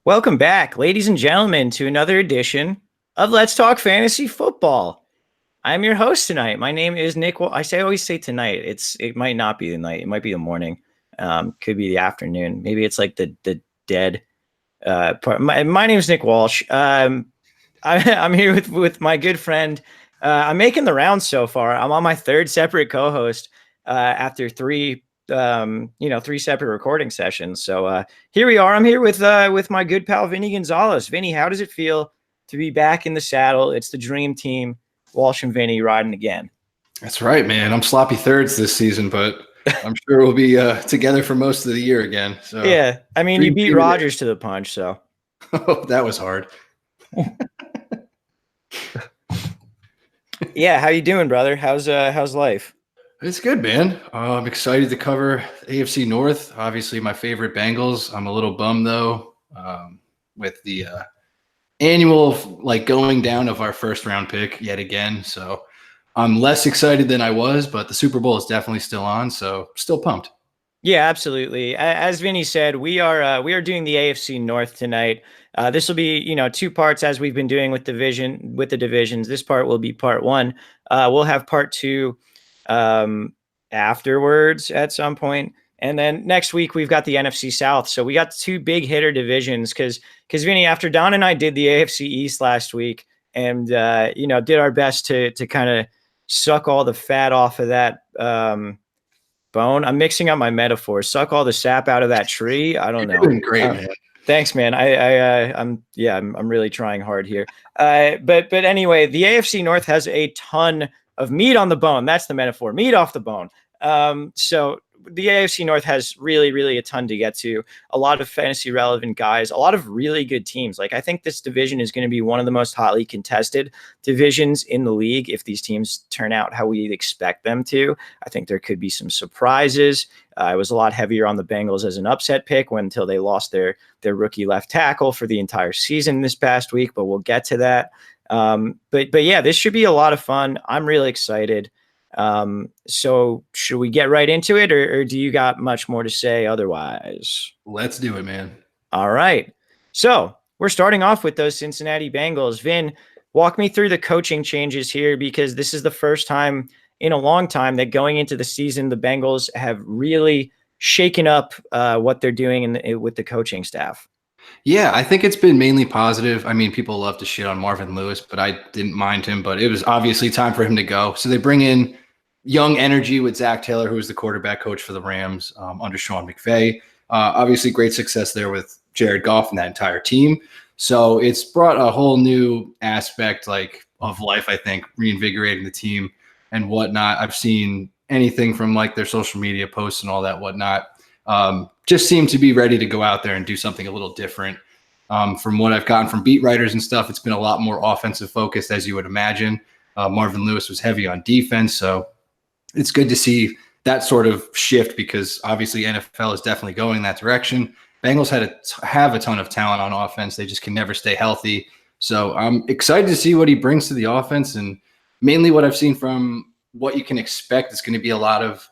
Welcome back, ladies and gentlemen, to another edition of Let's Talk Fantasy Football. I'm your host tonight. My name is Nick. Well, always say tonight. It might not be the night. It might be the morning. Could be the afternoon. Maybe it's like the dead part. My name is Nick Walsh. I'm here with my good friend. I'm making the rounds so far. I'm on my third separate co-host after three separate recording sessions. So here we are. I'm here with my good pal Vinny Gonzalez. Vinny, how does it feel to be back in the saddle? It's the dream team, Walsh and Vinny riding again. That's right, man. I'm sloppy thirds this season, but I'm sure we'll be together for most of the year again. So yeah, I mean, you beat Rodgers to the punch, so that was hard. Yeah, how you doing, brother? How's life? It's good, man. I'm excited to cover AFC North. Obviously, my favorite Bengals. I'm a little bummed though with the annual going down of our first round pick yet again. So I'm less excited than I was, but the Super Bowl is definitely still on, so still pumped. Yeah, absolutely. As Vinny said, we are doing the AFC North tonight. This will be, two parts as we've been doing with the divisions. This part will be part one. We'll have part two afterwards at some point. And then next week we've got the NFC South. So we got two big hitter divisions because Vinny, after Don and I did the AFC East last week and did our best to kind of suck all the fat off of that bone. I'm mixing up my metaphors. Suck all the sap out of that tree. I don't know. You're doing great, man. Thanks, man. I'm really trying hard here. But anyway, the AFC North has a ton of meat on the bone. That's the metaphor. Meat off the bone. So the AFC North has really, really a ton to get to. A lot of fantasy relevant guys, a lot of really good teams. Like I think this division is going to be one of the most hotly contested divisions in the league if these teams turn out how we expect them to. I think there could be some surprises. I was a lot heavier on the Bengals as an upset pick until they lost their rookie left tackle for the entire season this past week, but we'll get to that. But yeah, this should be a lot of fun. I'm really excited. So should we get right into it or do you got much more to say otherwise? Let's do it, man. All right. So we're starting off with those Cincinnati Bengals. Vin, walk me through the coaching changes here because this is the first time in a long time that going into the season, the Bengals have really shaken up what they're doing with the coaching staff. Yeah, I think it's been mainly positive. I mean, people love to shit on Marvin Lewis, but I didn't mind him. But it was obviously time for him to go. So they bring in young energy with Zach Taylor, who was the quarterback coach for the Rams under Sean McVay. Obviously, great success there with Jared Goff and that entire team. So it's brought a whole new aspect of life, I think, reinvigorating the team and whatnot. I've seen anything from their social media posts and all that whatnot. Just seem to be ready to go out there and do something a little different. From what I've gotten from beat writers and stuff, it's been a lot more offensive focused, as you would imagine. Marvin Lewis was heavy on defense, so it's good to see that sort of shift because obviously NFL is definitely going in that direction. Bengals have a ton of talent on offense. They just can never stay healthy. So I'm excited to see what he brings to the offense, and mainly what I've seen from what you can expect is going to be a lot of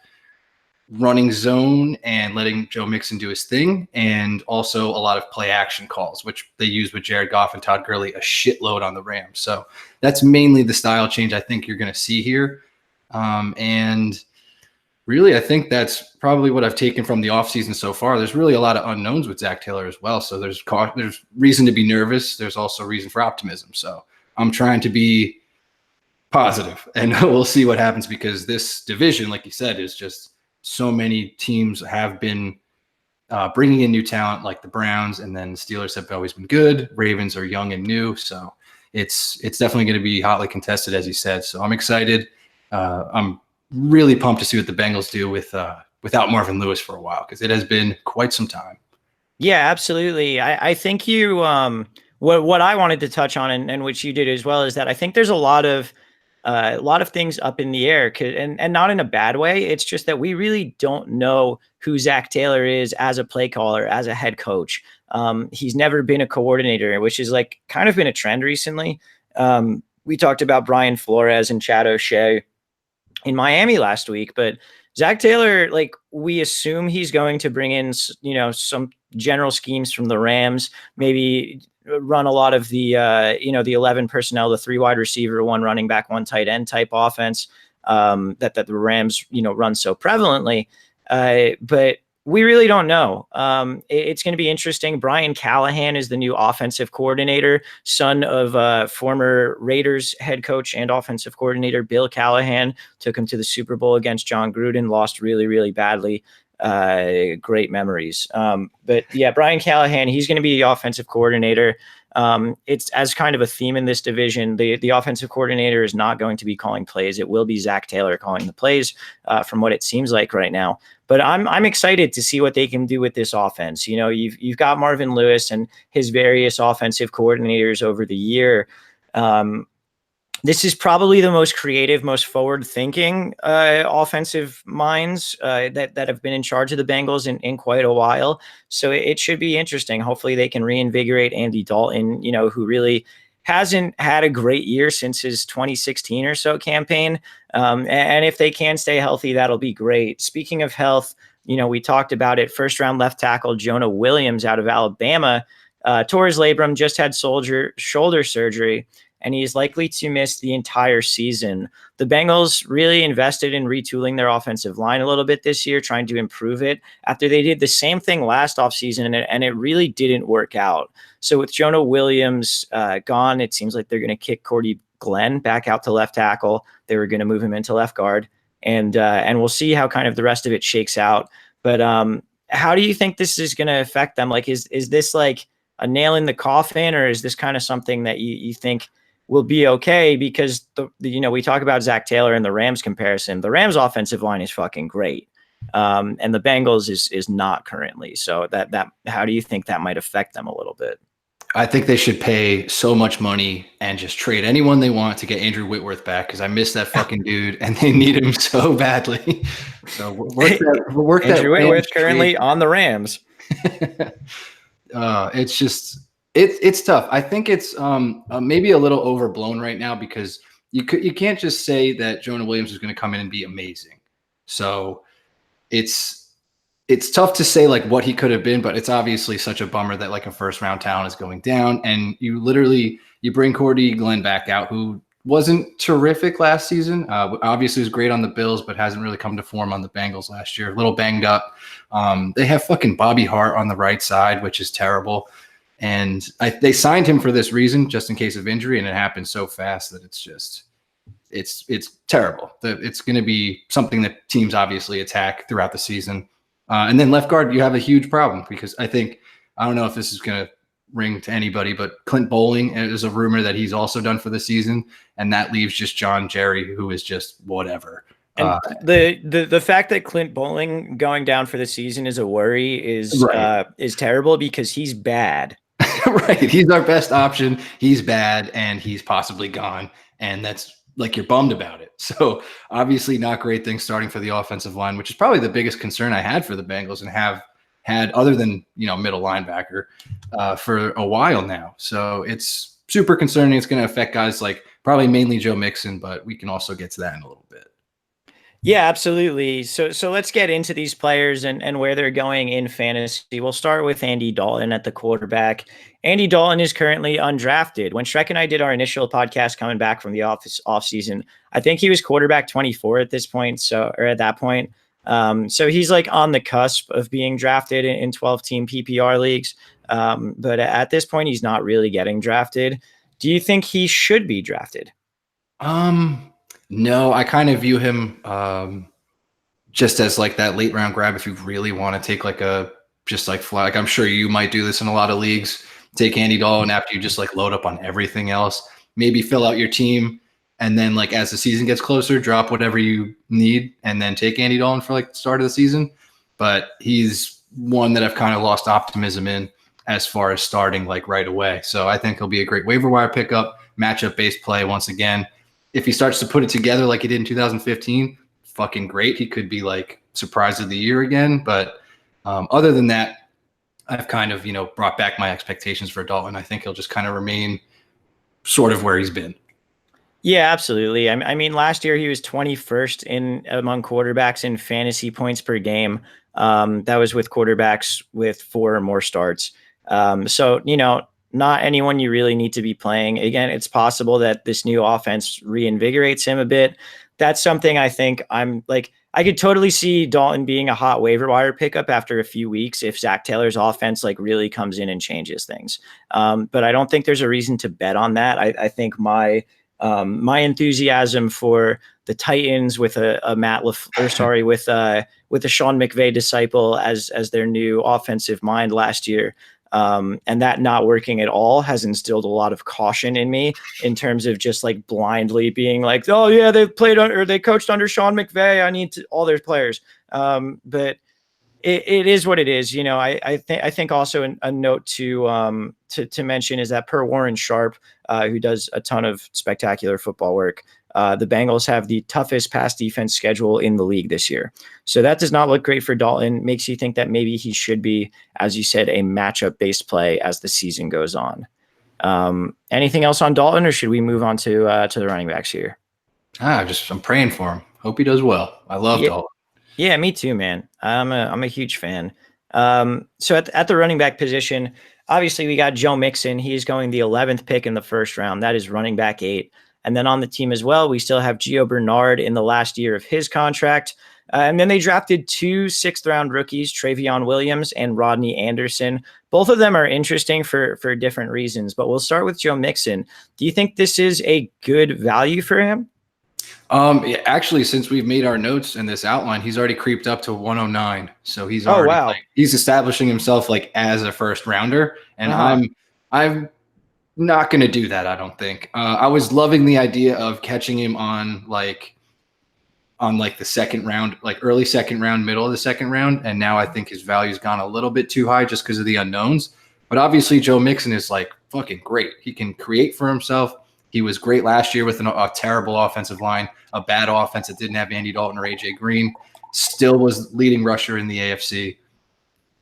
running zone and letting Joe Mixon do his thing, and also a lot of play action calls, which they use with Jared Goff and Todd Gurley a shitload on the Rams. So that's mainly the style change I think you're going to see here. And really, I think that's probably what I've taken from the offseason so far. There's really a lot of unknowns with Zach Taylor as well. So there's reason to be nervous. There's also reason for optimism. So I'm trying to be positive, and we'll see what happens because this division, like you said, is just so many teams have been bringing in new talent like the Browns, and then the Steelers have always been good. Ravens are young and new. So it's definitely going to be hotly contested, as you said. So I'm excited. I'm really pumped to see what the Bengals do without Marvin Lewis for a while because it has been quite some time. Yeah, absolutely. I think you what I wanted to touch on and which you did as well is that I think there's a lot of things up in the air and not in a bad way. It's just that we really don't know who Zach Taylor is as a play caller, as a head coach. He's never been a coordinator, which is kind of been a trend recently. We talked about Brian Flores and Chad O'Shea in Miami last week, but Zach Taylor, like we assume he's going to bring in, some general schemes from the Rams, maybe run a lot of the, the 11 personnel, the 3 wide receiver, 1 running back, 1 tight end type offense that the Rams, run so prevalently. But we really don't know. It's going to be interesting. Brian Callahan is the new offensive coordinator, son of former Raiders head coach and offensive coordinator Bill Callahan. Took him to the Super Bowl against John Gruden, lost really, really badly. Great memories. But yeah, Brian Callahan, he's going to be the offensive coordinator. It's as kind of a theme in this division. The offensive coordinator is not going to be calling plays. It will be Zach Taylor calling the plays, from what it seems like right now. But I'm excited to see what they can do with this offense. You've got Marvin Lewis and his various offensive coordinators over the year. This is probably the most creative, most forward-thinking offensive minds that have been in charge of the Bengals in quite a while. So it should be interesting. Hopefully they can reinvigorate Andy Dalton, who really hasn't had a great year since his 2016 or so campaign. And if they can stay healthy, that'll be great. Speaking of health, we talked about it. First-round left tackle Jonah Williams out of Alabama tore his labrum, just had shoulder surgery, and he's likely to miss the entire season. The Bengals really invested in retooling their offensive line a little bit this year, trying to improve it after they did the same thing last offseason, and it really didn't work out. So with Jonah Williams gone, it seems like they're going to kick Cordy Glenn back out to left tackle. They were going to move him into left guard, and we'll see how kind of the rest of it shakes out. But how do you think this is going to affect them? Like, is this like a nail in the coffin, or is this kind of something that you think will be okay? Because we talk about Zach Taylor and the Rams comparison. The Rams offensive line is fucking great. And the Bengals is not currently. So that how do you think that might affect them a little bit? I think they should pay so much money and just trade anyone they want to get Andrew Whitworth back, because I miss that fucking dude and they need him so badly. So we'll work Andrew that Whitworth currently on the Rams. It's just it's tough. I think it's maybe a little overblown right now, because you can't just say that Jonah Williams is going to come in and be amazing. So it's tough to say like what he could have been, but it's obviously such a bummer that like a first round talent is going down, and you bring Cordy Glenn back out, who wasn't terrific last season. Obviously was great on the Bills, but hasn't really come to form on the Bengals last year. A little banged up. They have fucking Bobby Hart on the right side, which is terrible. And they signed him for this reason, just in case of injury, and it happened so fast that it's terrible. It's going to be something that teams obviously attack throughout the season. And then left guard, you have a huge problem, because I don't know if this is going to ring to anybody, but Clint Bowling is a rumor that he's also done for the season, and that leaves just John Jerry, who is just whatever. And the fact that Clint Bowling going down for the season is a worry is terrible, because he's bad. Right. He's our best option. He's bad, and he's possibly gone. And that's like, you're bummed about it. So obviously not great things starting for the offensive line, which is probably the biggest concern I had for the Bengals, and have had, other than, middle linebacker, for a while now. So it's super concerning. It's going to affect guys like probably mainly Joe Mixon, but we can also get to that in a little bit. Yeah, absolutely. So let's get into these players and where they're going in fantasy. We'll start with Andy Dalton at the quarterback. Andy Dalton is currently undrafted. When Shrek and I did our initial podcast coming back from the off season, I think he was quarterback 24 at this point. So he's like on the cusp of being drafted in 12-team PPR leagues. But at this point, he's not really getting drafted. Do you think he should be drafted? No, I kind of view him just as like that late round grab if you really want to take like flag. I'm sure you might do this in a lot of leagues. Take Andy Dalton after you just like load up on everything else. Maybe fill out your team, and then like as the season gets closer, drop whatever you need, and then take Andy Dalton for like the start of the season. But he's one that I've kind of lost optimism in as far as starting like right away. So I think he'll be a great waiver wire pickup, matchup based play once again. If he starts to put it together like he did in 2015, fucking great. He could be like surprise of the year again. But other than that, I've kind of, brought back my expectations for Dalton. I think he'll just kind of remain sort of where he's been. Yeah, absolutely. I mean, last year he was 21st in among quarterbacks in fantasy points per game. That was with quarterbacks with 4 or more starts. So, not anyone you really need to be playing. Again, it's possible that this new offense reinvigorates him a bit. That's something I think I'm like, I could totally see Dalton being a hot waiver wire pickup after a few weeks if Zach Taylor's offense like really comes in and changes things. But I don't think there's a reason to bet on that. I think my enthusiasm for the Titans with a Matt or sorry, with a Sean McVay disciple as their new offensive mind last year. And that not working at all has instilled a lot of caution in me in terms of just like blindly being like, oh yeah, they coached under Sean McVay. I need all their players. But it is what it is. I think also a note to mention is that per Warren Sharp, who does a ton of spectacular football work, the Bengals have the toughest pass defense schedule in the league this year. So that does not look great for Dalton. Makes you think that maybe he should be, as you said, a matchup based play as the season goes on. Anything else on Dalton, or should we move on to the running backs here? I'm praying for him. Hope he does well. I love Yeah, Dalton. Yeah, me too, man. I'm a huge fan. So at the running back position, obviously we got Joe Mixon. He's going the 11th pick in the first round. That is running back 8. And then on the team as well, we still have Gio Bernard in the last year of his contract. And then they drafted 2 sixth-round rookies, Travion Williams and Rodney Anderson. Both of them are interesting for different reasons, but we'll start with Joe Mixon. Do you think this is a good value for him? Yeah, actually, since we've made our notes in this outline, he's already creeped up to 109. So he's Oh, already wow. like he's establishing himself like as a first rounder, and Uh-huh. I'm not going to do that. I don't think. I was loving the idea of catching him on like the second round, like early second round, middle of the second round, and now I think his value's gone a little bit too high just because of the unknowns. But obviously, Joe Mixon is like fucking great. He can create for himself. He was great last year with a terrible offensive line, a bad offense that didn't have Andy Dalton or AJ Green. Still was leading rusher in the AFC.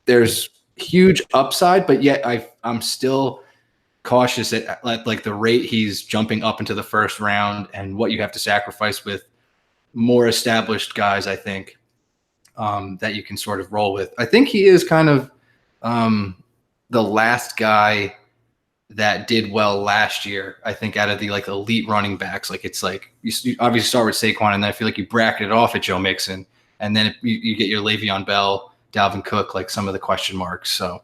There's huge upside, but yet I'm still cautious at like the rate he's jumping up into the first round and what you have to sacrifice with more established guys. I think that you can sort of roll with. I think he is kind of the last guy that did well last year. I think out of the like elite running backs, like it's like you obviously start with Saquon, and then I feel like you bracket it off at Joe Mixon, and then you get your Le'Veon Bell, Dalvin Cook, like some of the question marks. So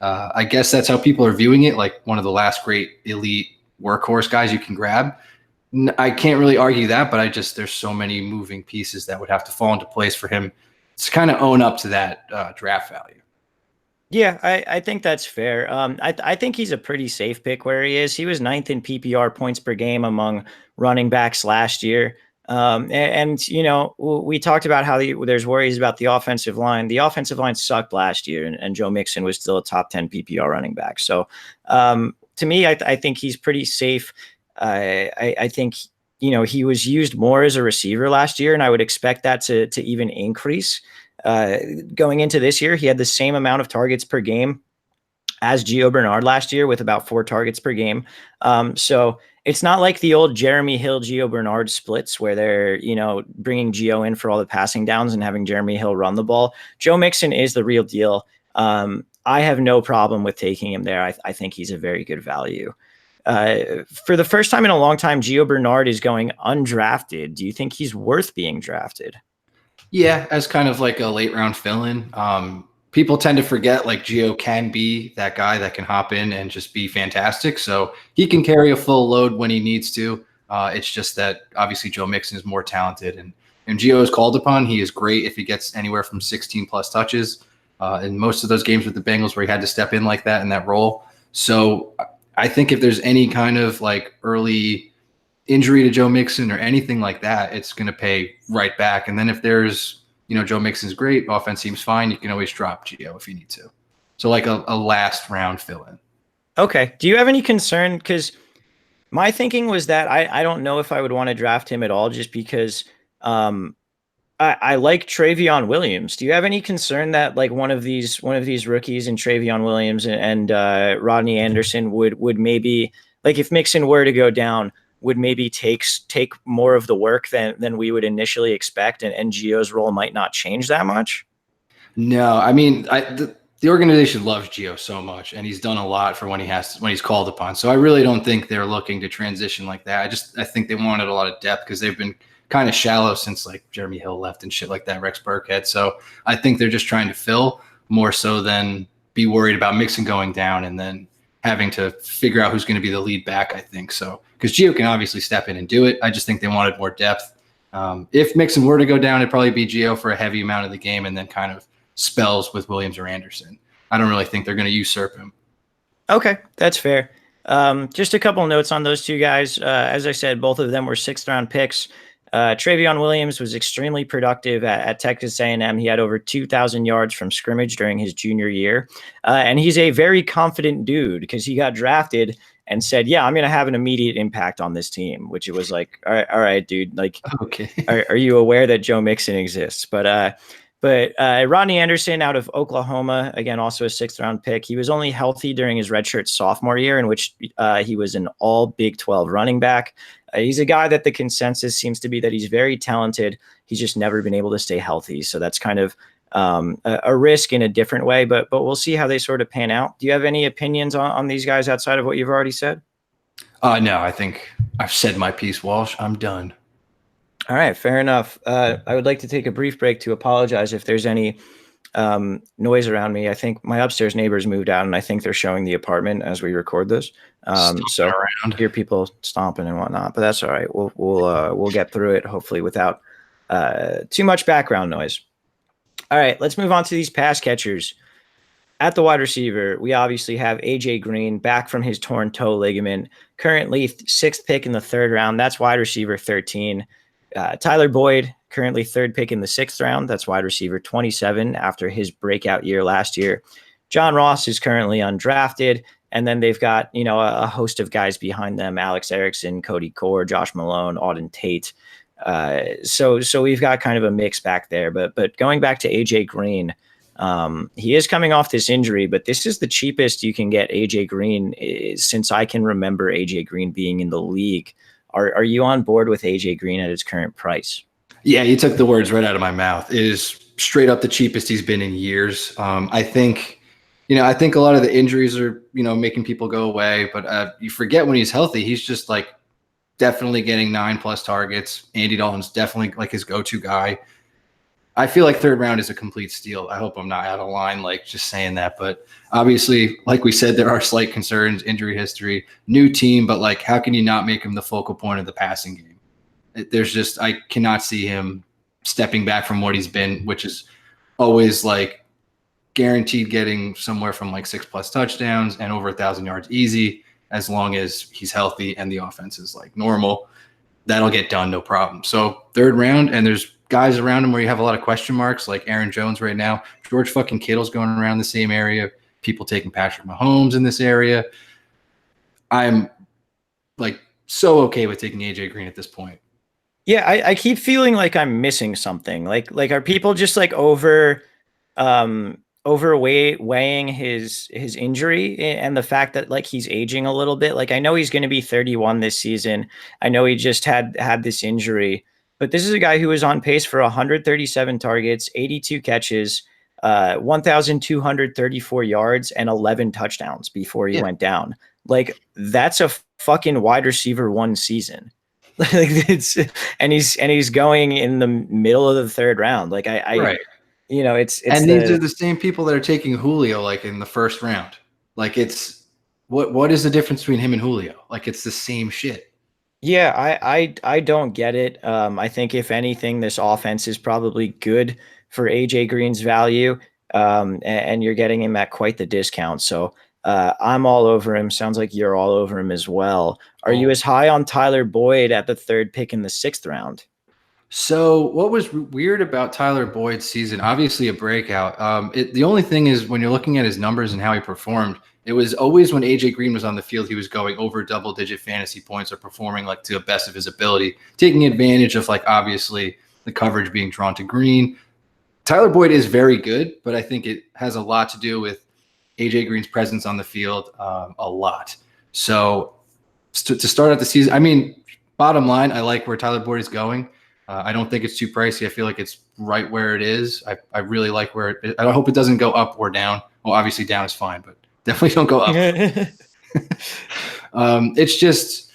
I guess that's how people are viewing it, like one of the last great elite workhorse guys you can grab. I can't really argue that, but there's so many moving pieces that would have to fall into place for him to kind of own up to that draft value. Yeah, I think that's fair. I think he's a pretty safe pick where he is. He was 9th in PPR points per game among running backs last year. We talked about how there's worries about the offensive line. The offensive line sucked last year, and Joe Mixon was still a top 10 PPR running back. So to me, I think he's pretty safe. I think he was used more as a receiver last year, and I would expect that to even increase. Going into this year, he had the same amount of targets per game as Gio Bernard last year with about 4 targets per game. So it's not like the old Jeremy Hill, Gio Bernard splits where they're, bringing Gio in for all the passing downs and having Jeremy Hill run the ball. Joe Mixon is the real deal. I have no problem with taking him there. I think he's a very good value. For the first time in a long time, Gio Bernard is going undrafted. Do you think he's worth being drafted? Yeah, as kind of like a late round fill-in. People tend to forget like Gio can be that guy that can hop in and just be fantastic. So he can carry a full load when he needs to. It's just that obviously Joe Mixon is more talented, and Gio is called upon. He is great if he gets anywhere from 16 plus touches in most of those games with the Bengals where he had to step in like that in that role. So I think if there's any kind of like early injury to Joe Mixon or anything like that, it's going to pay right back. And then if there's, Joe Mixon's great, offense seems fine, you can always drop Gio if you need to. So like a last round fill in. Okay. Do you have any concern? Because my thinking was that I don't know if I would want to draft him at all just because I like Travion Williams. Do you have any concern that like one of these rookies in Travion Williams and Rodney Anderson would maybe, like, if Mixon were to go down, would maybe take more of the work than we would initially expect, and Gio's role might not change that much? No, I mean, the organization loves Gio so much, and he's done a lot for when he's called upon. So I really don't think they're looking to transition like that. I think they wanted a lot of depth because they've been kind of shallow since like Jeremy Hill left and shit like that, Rex Burkhead. So I think they're just trying to fill more so than be worried about Mixon going down and then having to figure out who's going to be the lead back. I think so because Gio can obviously step in and do it. I just think they wanted more depth. If Mixon were to go down, it'd probably be Gio for a heavy amount of the game and then kind of spells with Williams or Anderson. I don't really think they're going to usurp him. Okay, that's fair. Just a couple notes on those two guys. As I said, both of them were 6th-round picks. Travion Williams was extremely productive at Texas A&M. He had over 2,000 yards from scrimmage during his junior year. And he's a very confident dude because he got drafted and said, yeah, I'm going to have an immediate impact on this team, which it was like, all right, dude, like, okay. Are you aware that Joe Mixon exists? But Rodney Anderson out of Oklahoma, again, also a 6th-round pick. He was only healthy during his redshirt sophomore year, in which he was an all Big 12 running back. He's a guy that the consensus seems to be that he's very talented. He's just never been able to stay healthy. So that's kind of a risk in a different way, but we'll see how they sort of pan out. Do you have any opinions on these guys outside of what you've already said? No, I think I've said my piece, Walsh. I'm done. All right, fair enough. I would like to take a brief break to apologize if there's any noise around me. I think my upstairs neighbors moved out, and I think they're showing the apartment as we record this. So I hear people stomping and whatnot, but that's all right. We'll get through it hopefully without too much background noise. All right, let's move on to these pass catchers. At the wide receiver, we obviously have AJ Green back from his torn toe ligament, currently 6th pick in the 3rd round. That's wide receiver 13. Tyler Boyd, currently 3rd pick in the 6th round. That's wide receiver 27 after his breakout year last year. John Ross is currently undrafted. And then they've got, a host of guys behind them: Alex Erickson, Cody Core, Josh Malone, Auden Tate. So we've got kind of a mix back there. But going back to AJ Green, he is coming off this injury, but this is the cheapest you can get AJ Green since I can remember AJ Green being in the league. Are you on board with AJ Green at his current price? Yeah, you took the words right out of my mouth. It is straight up the cheapest he's been in years. I think a lot of the injuries are, making people go away, but you forget when he's healthy, he's just like definitely getting 9+ targets. Andy Dalton's definitely like his go-to guy. I feel like 3rd round is a complete steal. I hope I'm not out of line, like just saying that. But obviously, like we said, there are slight concerns, injury history, new team, but like, how can you not make him the focal point of the passing game? I cannot see him stepping back from what he's been, which is always like guaranteed getting somewhere from like 6+ touchdowns and over 1,000 yards easy, as long as he's healthy and the offense is like normal. That'll get done, no problem. So 3rd round, and there's guys around him where you have a lot of question marks, like Aaron Jones right now. George fucking Kittle's going around the same area. People taking Patrick Mahomes in this area. I'm like so okay with taking AJ Green at this point. Yeah, I keep feeling like I'm missing something. Like are people just like weighing his injury and the fact that like he's aging a little bit? Like I know he's going to be 31 this season. I know he just had this injury. But this is a guy who was on pace for 137 targets, 82 catches, 1,234 yards, and 11 touchdowns before he went down. Like that's a fucking wide receiver 1 season. And he's going in the middle of the 3rd round. Like right. It's these are the same people that are taking Julio like in the 1st round. Like it's what is the difference between him and Julio? Like it's the same shit. Yeah, I don't get it. I think if anything, this offense is probably good for AJ Green's value, and you're getting him at quite the discount. So I'm all over him. Sounds like you're all over him as well. Are you as high on Tyler Boyd at the 3rd pick in the 6th round? So what was weird about Tyler Boyd's season? Obviously a breakout. The only thing is when you're looking at his numbers and how he performed, it was always when AJ Green was on the field, he was going over double-digit fantasy points or performing like to the best of his ability, taking advantage of like obviously the coverage being drawn to Green. Tyler Boyd is very good, but I think it has a lot to do with AJ Green's presence on the field, a lot. So to start out the season, I mean, bottom line, I like where Tyler Boyd is going. I don't think it's too pricey. I feel like it's right where it is. I really like where it. I hope it doesn't go up or down. Well, obviously down is fine, but definitely don't go up. It's just,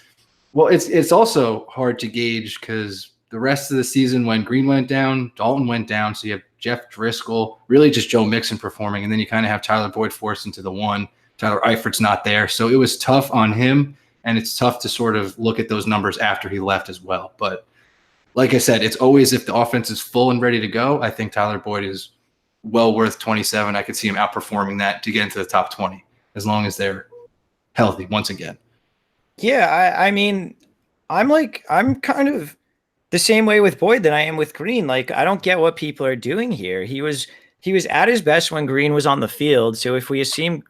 well, it's also hard to gauge because the rest of the season, when Green went down, Dalton went down, so you have Jeff Driscoll, really just Joe Mixon performing, and then you kind of have Tyler Boyd forced into the one. Tyler Eifert's not there, so it was tough on him, and it's tough to sort of look at those numbers after he left as well. But like I said, it's always if the offense is full and ready to go. I think Tyler Boyd is well worth 27. I could see him outperforming that to get into the top 20 as long as they're healthy once again. Yeah, I mean, I'm kind of the same way with Boyd that I am with Green. Like, I don't get what people are doing here. He was at his best when Green was on the field. So if we assume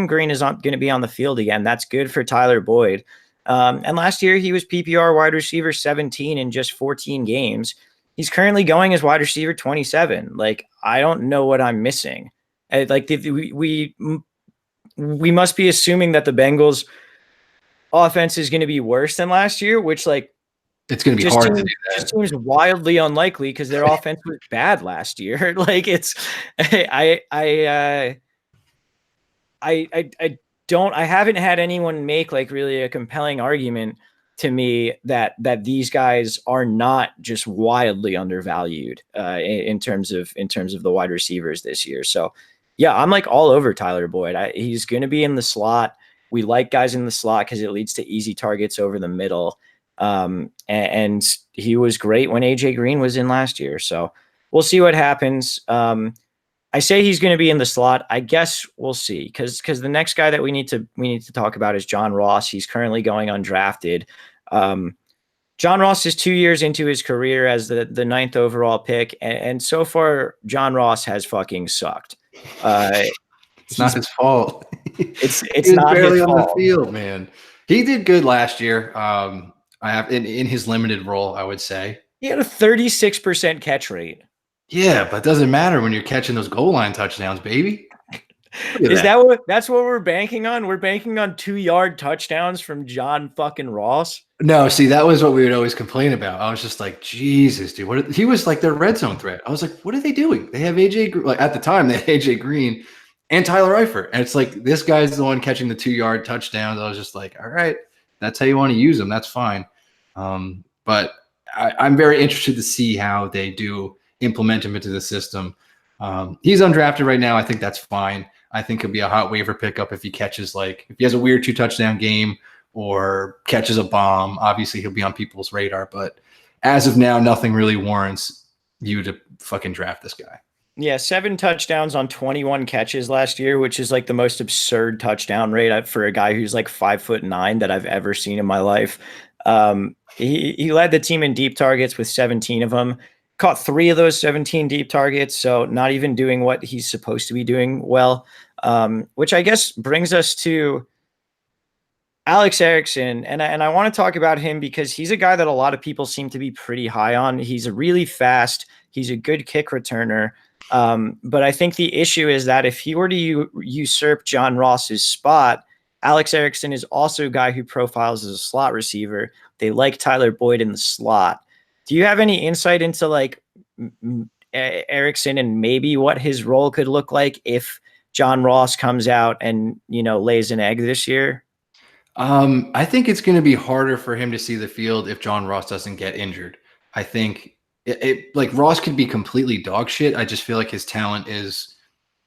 Green is going to be on the field again, that's good for Tyler Boyd. And last year he was PPR wide receiver 17 in just 14 games. He's currently going as wide receiver 27. Like, I don't know what I'm missing. Like, we must be assuming that the Bengals offense is going to be worse than last year, which, like, it's going to be hard to do that. Just seems wildly unlikely because their offense was bad last year. Like, it's, I haven't had anyone make like really a compelling argument to me that these guys are not just wildly undervalued in terms of the wide receivers this year. So yeah, I'm like all over Tyler Boyd. He's going to be in the slot. We like guys in the slot because it leads to easy targets over the middle. And he was great when AJ Green was in last year. So we'll see what happens. I say he's going to be in the slot. I guess we'll see because the next guy that we need to talk about is John Ross. He's currently going undrafted. John Ross is 2 years into his career as the 9th overall pick, and so far John Ross has fucking sucked. It's not his fault. It's not barely his on fault. the field, man. He did good last year. I have in his limited role, I would say. He had a 36% catch rate. Yeah, but it doesn't matter when you're catching those goal line touchdowns, baby. That's what we're banking on? We're banking on 2-yard touchdowns from John fucking Ross. No, see, that was what we would always complain about. I was just like, Jesus, dude. He was like their red zone threat. I was like, what are they doing? They have AJ, like at the time, they had AJ Green and Tyler Eifert. And it's like, this guy's the one catching the 2-yard touchdowns. I was just like, all right, that's how you want to use them. That's fine. But I'm very interested to see how they do implement him into the system. He's undrafted right now. I think that's fine. I think he'll be a hot waiver pickup if he catches, like, if he has a weird 2-touchdown game or catches a bomb. Obviously, he'll be on people's radar. But as of now, nothing really warrants you to fucking draft this guy. Yeah, 7 touchdowns on 21 catches last year, which is like the most absurd touchdown rate for a guy who's like 5'9" that I've ever seen in my life. He led the team in deep targets with 17 of them. Caught 3 of those 17 deep targets, so not even doing what he's supposed to be doing well, which I guess brings us to Alex Erickson, and I want to talk about him because he's a guy that a lot of people seem to be pretty high on. He's really fast. He's a good kick returner, but I think the issue is that if he were to usurp John Ross's spot, Alex Erickson is also a guy who profiles as a slot receiver. They like Tyler Boyd in the slot. Do you have any insight into like Erickson and maybe what his role could look like if John Ross comes out and, lays an egg this year? I think it's going to be harder for him to see the field if John Ross doesn't get injured. I think like Ross could be completely dog shit. I just feel like his talent is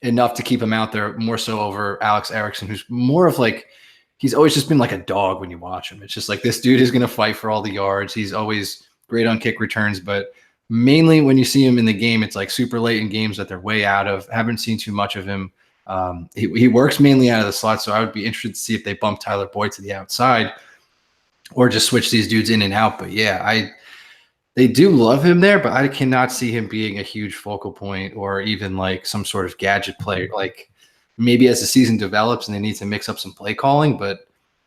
enough to keep him out there more so over Alex Erickson, who's more of like, he's always just been like a dog when you watch him. It's just like, this dude is going to fight for all the yards. He's always great on kick returns, but mainly when you see him in the game, it's like super late in games that they're way out of. Haven't seen too much of him. He works mainly out of the slot, so I would be interested to see if they bump Tyler Boyd to the outside or just switch these dudes in and out. But yeah, they do love him there, but I cannot see him being a huge focal point or even like some sort of gadget player. Like maybe as the season develops and they need to mix up some play calling, but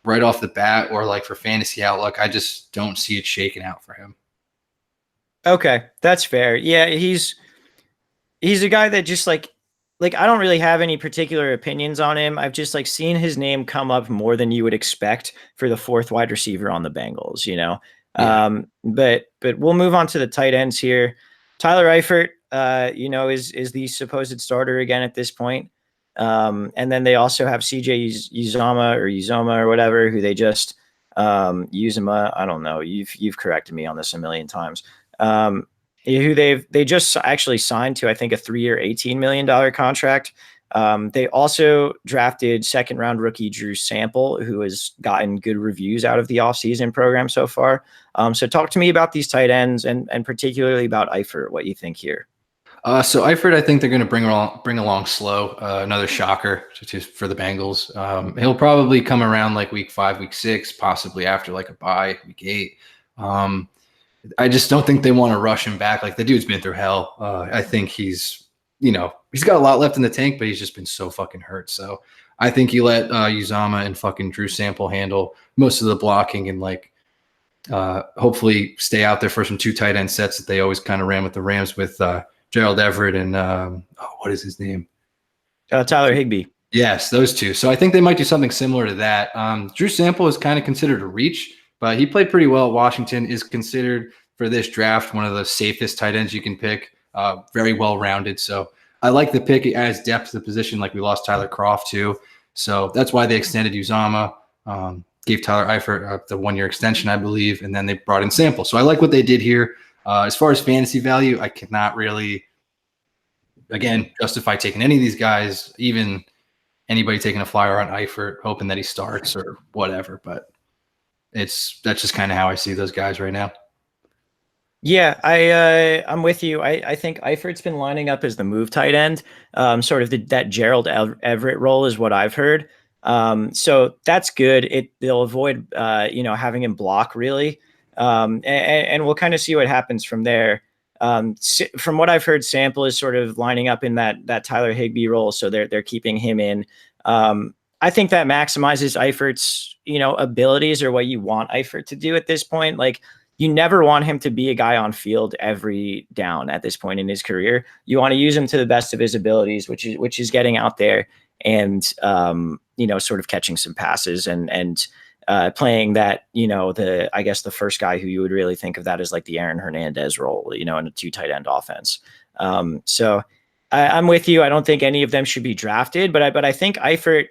right off the bat or like for fantasy outlook, I just don't see it shaking out for him. Okay, that's fair. Yeah, he's a guy that just like I don't really have any particular opinions on him. I've just like seen his name come up more than you would expect for the 4th wide receiver on the Bengals, Yeah. But we'll move on to the tight ends here. Tyler Eifert, is the supposed starter again at this point. And then they also have CJ Uzoma or whatever, who they just Uzoma. I don't know. You've corrected me on this a million times. Who they just actually signed to, I think, a 3-year, $18 million contract. They also drafted second-round rookie Drew Sample, who has gotten good reviews out of the offseason program so far. So talk to me about these tight ends and particularly about Eifert, what you think here. So Eifert, I think they're going to bring along slow. Another shocker for the Bengals. He'll probably come around like week 5, week 6, possibly after like a bye, week 8. I just don't think they want to rush him back. Like, the dude's been through hell. I think he's got a lot left in the tank, but he's just been so fucking hurt. So I think you let Uzama and fucking Drew Sample handle most of the blocking and hopefully stay out there for some 2 tight end sets that they always kind of ran with the Rams with Gerald Everett and what is his name? Tyler Higbee. Yes, those 2. So I think they might do something similar to that. Drew Sample is kind of considered a reach, but he played pretty well at Washington, is considered for this draft one of the safest tight ends you can pick, very well-rounded. So I like the pick. It adds depth to the position, like we lost Tyler Kroft too. So that's why they extended Uzama, gave Tyler Eifert the 1-year extension, I believe, and then they brought in Sample. So I like what they did here. As far as fantasy value, I cannot really, again, justify taking any of these guys, even anybody taking a flyer on Eifert, hoping that he starts or whatever. But that's just kind of how I see those guys right now. Yeah, I'm with you. I think Eifert's been lining up as the move tight end, sort of that Gerald Everett role is what I've heard. So that's good. They'll avoid having him block really, and we'll kind of see what happens from there. From what I've heard, Sample is sort of lining up in that Tyler Higbee role, so they're keeping him in. I think that maximizes Eifert's abilities, or what you want Eifert to do at this point. Like, you never want him to be a guy on field every down at this point in his career. You want to use him to the best of his abilities, which is getting out there and sort of catching some passes and playing that, the first guy who you would really think of that as like the Aaron Hernandez role, in a 2 tight end offense. So I'm with you. I don't think any of them should be drafted, but I think Eifert,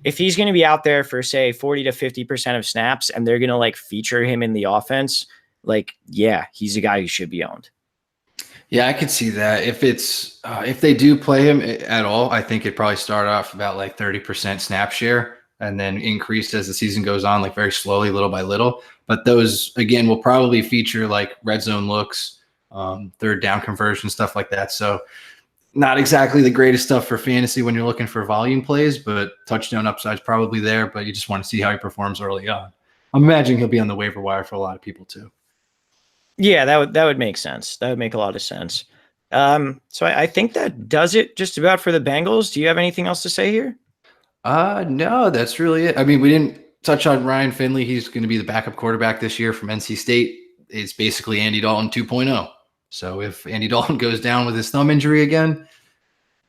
if he's going to be out there for, say, 40 to 50% of snaps and they're going to feature him in the offense, he's a guy who should be owned. Yeah, I could see that. If they do play him at all, I think it'd probably start off about 30% snap share and then increase as the season goes on, very slowly, little by little. But those, again, will probably feature red zone looks, 3rd down conversion, stuff like that. So not exactly the greatest stuff for fantasy when you're looking for volume plays, but touchdown upside's probably there, but you just want to see how he performs early on. I'm imagining he'll be on the waiver wire for a lot of people too. Yeah, that would make sense. That would make a lot of sense. So I think that does it just about for the Bengals. Do you have anything else to say here? No, that's really it. I mean, we didn't touch on Ryan Finley. He's going to be the backup quarterback this year from NC State. It's basically Andy Dalton 2.0. So if Andy Dalton goes down with his thumb injury again,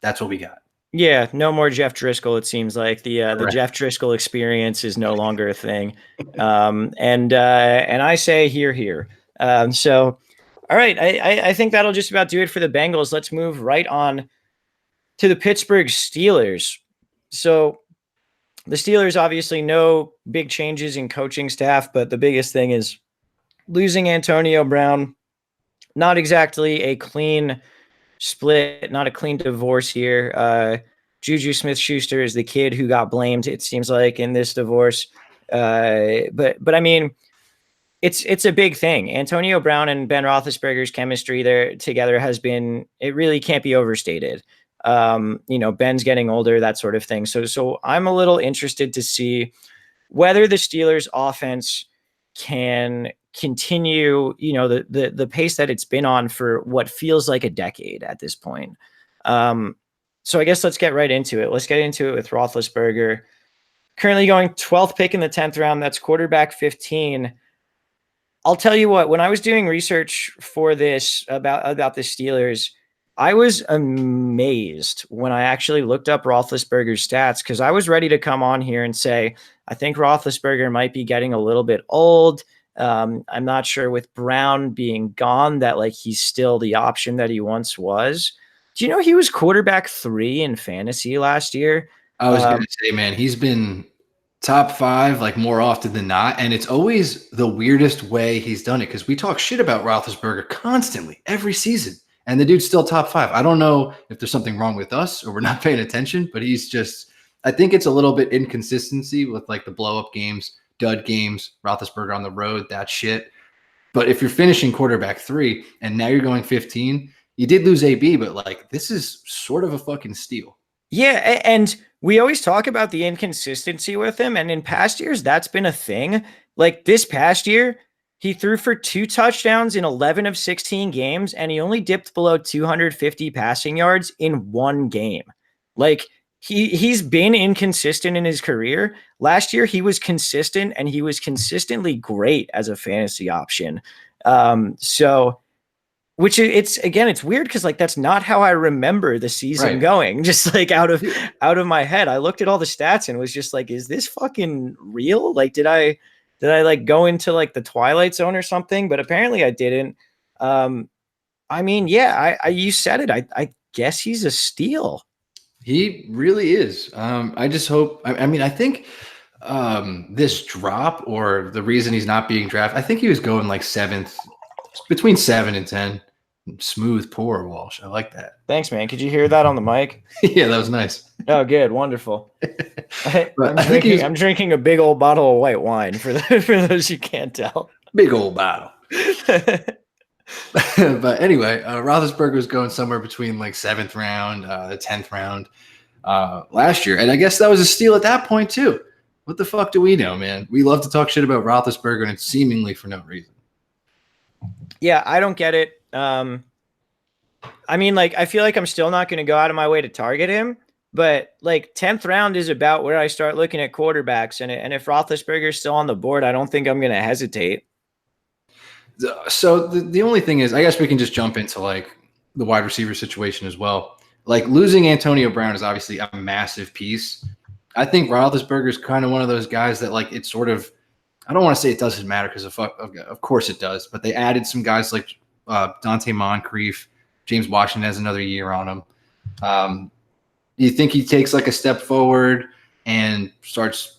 that's what we got. Yeah, no more Jeff Driscoll. It seems like the Jeff Driscoll experience is no longer a thing. And I say here. So, all right, I think that'll just about do it for the Bengals. Let's move right on to the Pittsburgh Steelers. So the Steelers, obviously no big changes in coaching staff, but the biggest thing is losing Antonio Brown. Not exactly a clean split, not a clean divorce here. Juju Smith-Schuster is the kid who got blamed, it seems like, in this divorce. But I mean, it's a big thing. Antonio Brown and Ben Roethlisberger's chemistry there together it really can't be overstated. Ben's getting older, that sort of thing. So I'm a little interested to see whether the Steelers offense can continue, the pace that it's been on for what feels like a decade at this point. So I guess let's get right into it. Let's get into it with Roethlisberger. Currently going 12th pick in the 10th round. That's quarterback 15. I'll tell you what, when I was doing research for this about the Steelers, I was amazed when I actually looked up Roethlisberger's stats, because I was ready to come on here and say, I think Roethlisberger might be getting a little bit old. I'm not sure with Brown being gone that like he's still the option that he once was. Do you know he was quarterback 3 in fantasy last year? I was going to say, man, he's been top 5 like more often than not, and it's always the weirdest way he's done it because we talk shit about Roethlisberger constantly every season, and the dude's still top 5. I don't know if there's something wrong with us or we're not paying attention, but he's just. I think it's a little bit inconsistency with like the blow up games, dud games, Roethlisberger on the road, that shit. But if you're finishing quarterback 3 and now you're going 15, you did lose AB, but like this is sort of a fucking steal. Yeah, and we always talk about the inconsistency with him, and in past years, that's been a thing. Like this past year, he threw for 2 touchdowns in 11 of 16 games, and he only dipped below 250 passing yards in 1 game. Like he's been inconsistent in his career. Last year, he was consistent, and he was consistently great as a fantasy option. So which it's weird because like that's not how I remember the season going. Just like out of my head, I looked at all the stats and was just like, "Is this fucking real? Like, did I like go into like the Twilight Zone or something?" But apparently I didn't. I mean, yeah, I you said it. I guess he's a steal. He really is. I just hope. I mean, I think this drop or the reason he's not being drafted. I think he was going like 7th, between 7 and 10. Smooth pour, Walsh. I like that. Thanks, man. Could you hear that on the mic? Yeah, that was nice. Oh, good, wonderful. I'm drinking a big old bottle of white wine for those you can't tell. Big old bottle. But anyway, Roethlisberger was going somewhere between like 7th round, the 10th round last year, and I guess that was a steal at that point too. What the fuck do we know, man? We love to talk shit about Roethlisberger, and it's seemingly for no reason. Yeah, I don't get it. I mean, like, I feel like I'm still not going to go out of my way to target him, but like 10th round is about where I start looking at quarterbacks, and if Roethlisberger's still on the board, I don't think I'm going to hesitate. So the only thing is, I guess we can just jump into like the wide receiver situation as well. Like losing Antonio Brown is obviously a massive piece. I think Roethlisberger is kind of one of those guys that like it's sort of. I don't want to say it doesn't matter because of course it does, but they added some guys like Dante Moncrief. James Washington has another year on him. Do you think he takes like a step forward and starts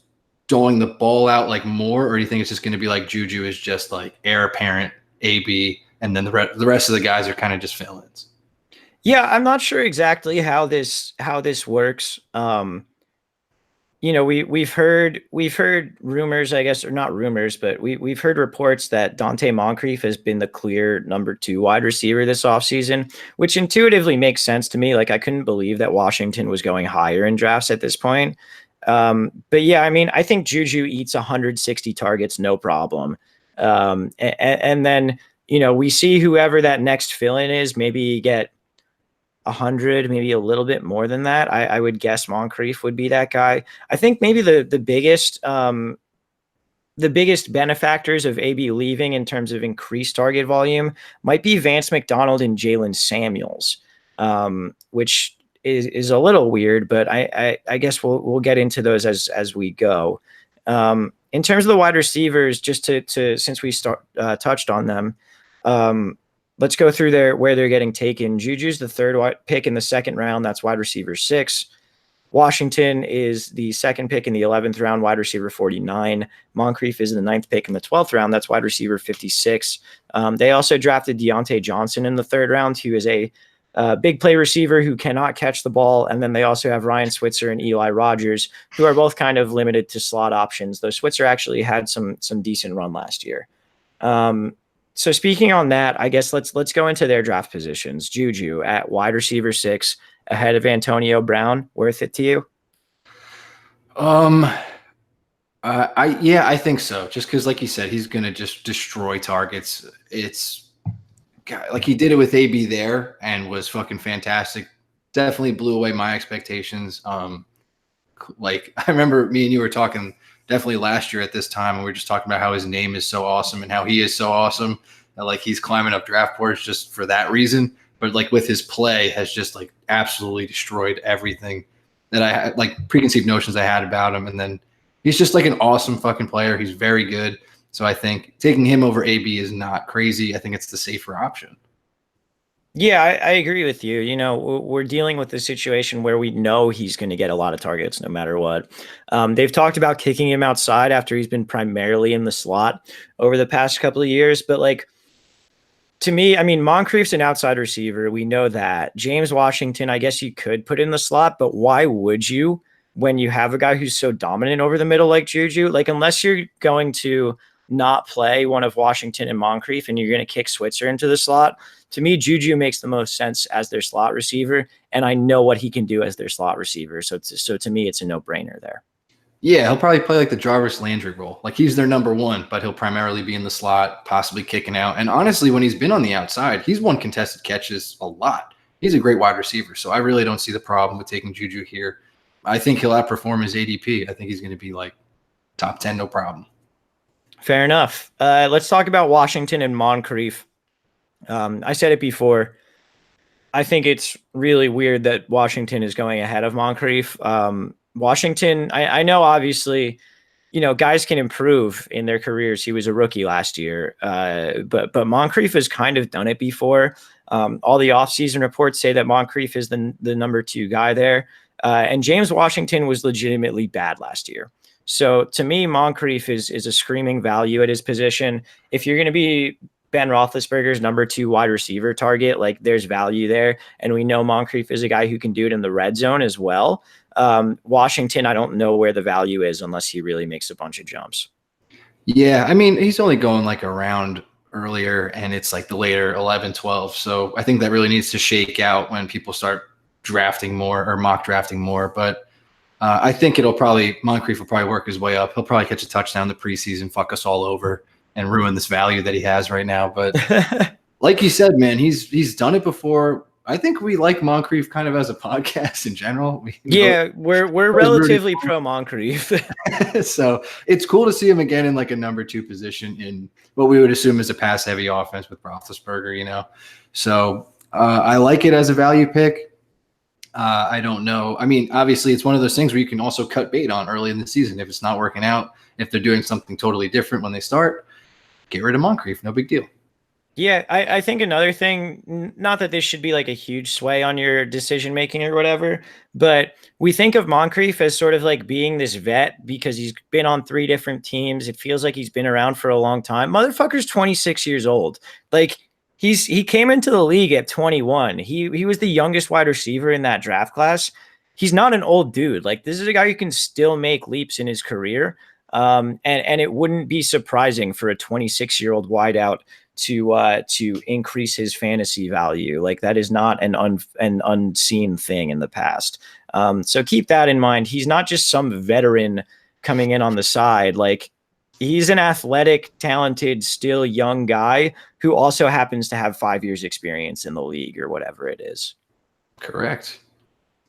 doling the ball out like more, or do you think it's just going to be like Juju is just like heir apparent, AB, and then the rest of the guys are kind of just fill-ins? Yeah, I'm not sure exactly how this works. You know, we've heard rumors, I guess, or not rumors, but we've heard reports that Dante Moncrief has been the clear number 2 wide receiver this offseason, which intuitively makes sense to me. Like I couldn't believe that Washington was going higher in drafts at this point. But yeah, I mean, I think Juju eats 160 targets, no problem. And then, you know, we see whoever that next fill-in is, maybe get 100, maybe a little bit more than that. I would guess Moncrief would be that guy. I think maybe the biggest benefactors of AB leaving in terms of increased target volume might be Vance McDonald and Jalen Samuels, which is a little weird, but I guess we'll get into those as we go. In terms of the wide receivers, just to since we touched on them, let's go through where they're getting taken. Juju's the 3rd pick in the 2nd round. That's wide receiver 6. Washington is the 2nd pick in the 11th round, wide receiver 49. Moncrief is the 9th pick in the 12th round. That's wide receiver 56. They also drafted Deontay Johnson in the 3rd round, who is a big play receiver who cannot catch the ball. And then they also have Ryan Switzer and Eli Rogers, who are both kind of limited to slot options, though Switzer actually had some decent run last year. So speaking on that, I guess let's go into their draft positions. Juju at wide receiver 6 ahead of Antonio Brown. Worth it to you? I think so. Just because, like you said, he's gonna just destroy targets. It's like he did it with AB there and was fucking fantastic. Definitely blew away my expectations. Like I remember me and you were talking definitely last year at this time, and we were just talking about how his name is so awesome and how he is so awesome. And like he's climbing up draft boards just for that reason. But like with his play has just like absolutely destroyed everything that I had, like preconceived notions I had about him. And then he's just like an awesome fucking player. He's very good. So I think taking him over AB is not crazy. I think it's the safer option. Yeah, I agree with you. You know, we're dealing with a situation where we know he's going to get a lot of targets no matter what. They've talked about kicking him outside after he's been primarily in the slot over the past couple of years. But like, to me, I mean, Moncrief's an outside receiver. We know that. James Washington, I guess you could put in the slot, but why would you when you have a guy who's so dominant over the middle like Juju? Like, unless you're going to not play one of Washington and Moncrief and you're going to kick Switzer into the slot, to me, Juju makes the most sense as their slot receiver, and I know what he can do as their slot receiver. So to me, it's a no-brainer there. Yeah, he'll probably play like the Jarvis Landry role. Like he's their number one, but he'll primarily be in the slot, possibly kicking out. And honestly, when he's been on the outside, he's won contested catches a lot. He's a great wide receiver, so I really don't see the problem with taking Juju here. I think he'll outperform his ADP. I think he's going to be like top 10, no problem. Fair enough. Let's talk about Washington and Moncrief. I said it before. I think it's really weird that Washington is going ahead of Moncrief. Washington, I know obviously, you know, guys can improve in their careers. He was a rookie last year, but Moncrief has kind of done it before. All the offseason reports say that Moncrief is the number 2 guy there. And James Washington was legitimately bad last year. So to me, Moncrief is a screaming value at his position. If you're going to be Ben Roethlisberger's number 2 wide receiver target, like there's value there. And we know Moncrief is a guy who can do it in the red zone as well. Washington, I don't know where the value is unless he really makes a bunch of jumps. Yeah, I mean, he's only going like a round earlier, and it's like the later 11, 12. So I think that really needs to shake out when people start drafting more or mock drafting more. But I think Moncrief will probably work his way up. He'll probably catch a touchdown in the preseason, fuck us all over, and ruin this value that he has right now. But like you said, man, he's done it before. I think we like Moncrief kind of as a podcast in general. We're relatively pro Moncrief. So it's cool to see him again in like a number 2 position in what we would assume is a pass heavy offense with Roethlisberger, you know? So I like it as a value pick. I don't know. I mean, obviously it's one of those things where you can also cut bait on early in the season. If it's not working out, if they're doing something totally different when they start, get rid of Moncrief. No big deal. Yeah, I think another thing, not that this should be like a huge sway on your decision making or whatever, but we think of Moncrief as sort of like being this vet because he's been on 3 different teams. It feels like he's been around for a long time. Motherfucker's 26 years old. Like he came into the league at 21. He was the youngest wide receiver in that draft class. He's not an old dude. Like this is a guy who can still make leaps in his career. And it wouldn't be surprising for a 26-year-old wideout to increase his fantasy value. Like that is not an unseen thing in the past. So keep that in mind. He's not just some veteran coming in on the side. Like he's an athletic, talented, still young guy who also happens to have 5 years experience in the league or whatever it is. Correct.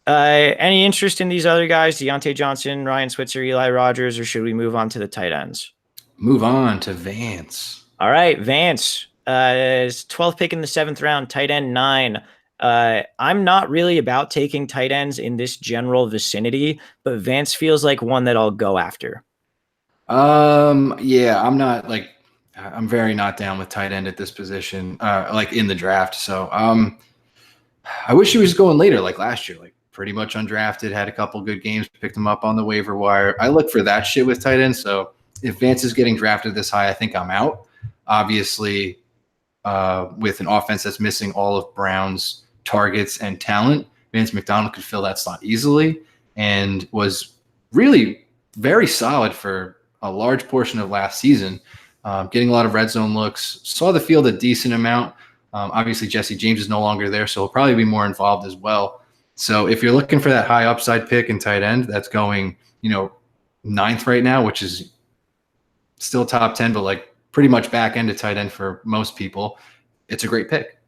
Any interest in these other guys, Deontay Johnson, Ryan Switzer, Eli Rogers, or should we move on to the tight ends? Move on to Vance. All right, Vance is 12th pick in the 7th round, tight end 9. I'm not really about taking tight ends in this general vicinity, but Vance feels like one that I'll go after. Yeah, I'm very not down with tight end at this position, like in the draft. So, I wish he was going later, like last year, like pretty much undrafted, had a couple good games, picked him up on the waiver wire. I look for that shit with tight ends. So if Vance is getting drafted this high, I think I'm out. Obviously, with an offense that's missing all of Brown's targets and talent, Vance McDonald could fill that slot easily and was really very solid for a large portion of last season, getting a lot of red zone looks, saw the field a decent amount. Obviously, Jesse James is no longer there, so he'll probably be more involved as well. So if you're looking for that high upside pick in tight end, that's going, 9th right now, which is still top 10, but like pretty much back end of tight end for most people. It's a great pick.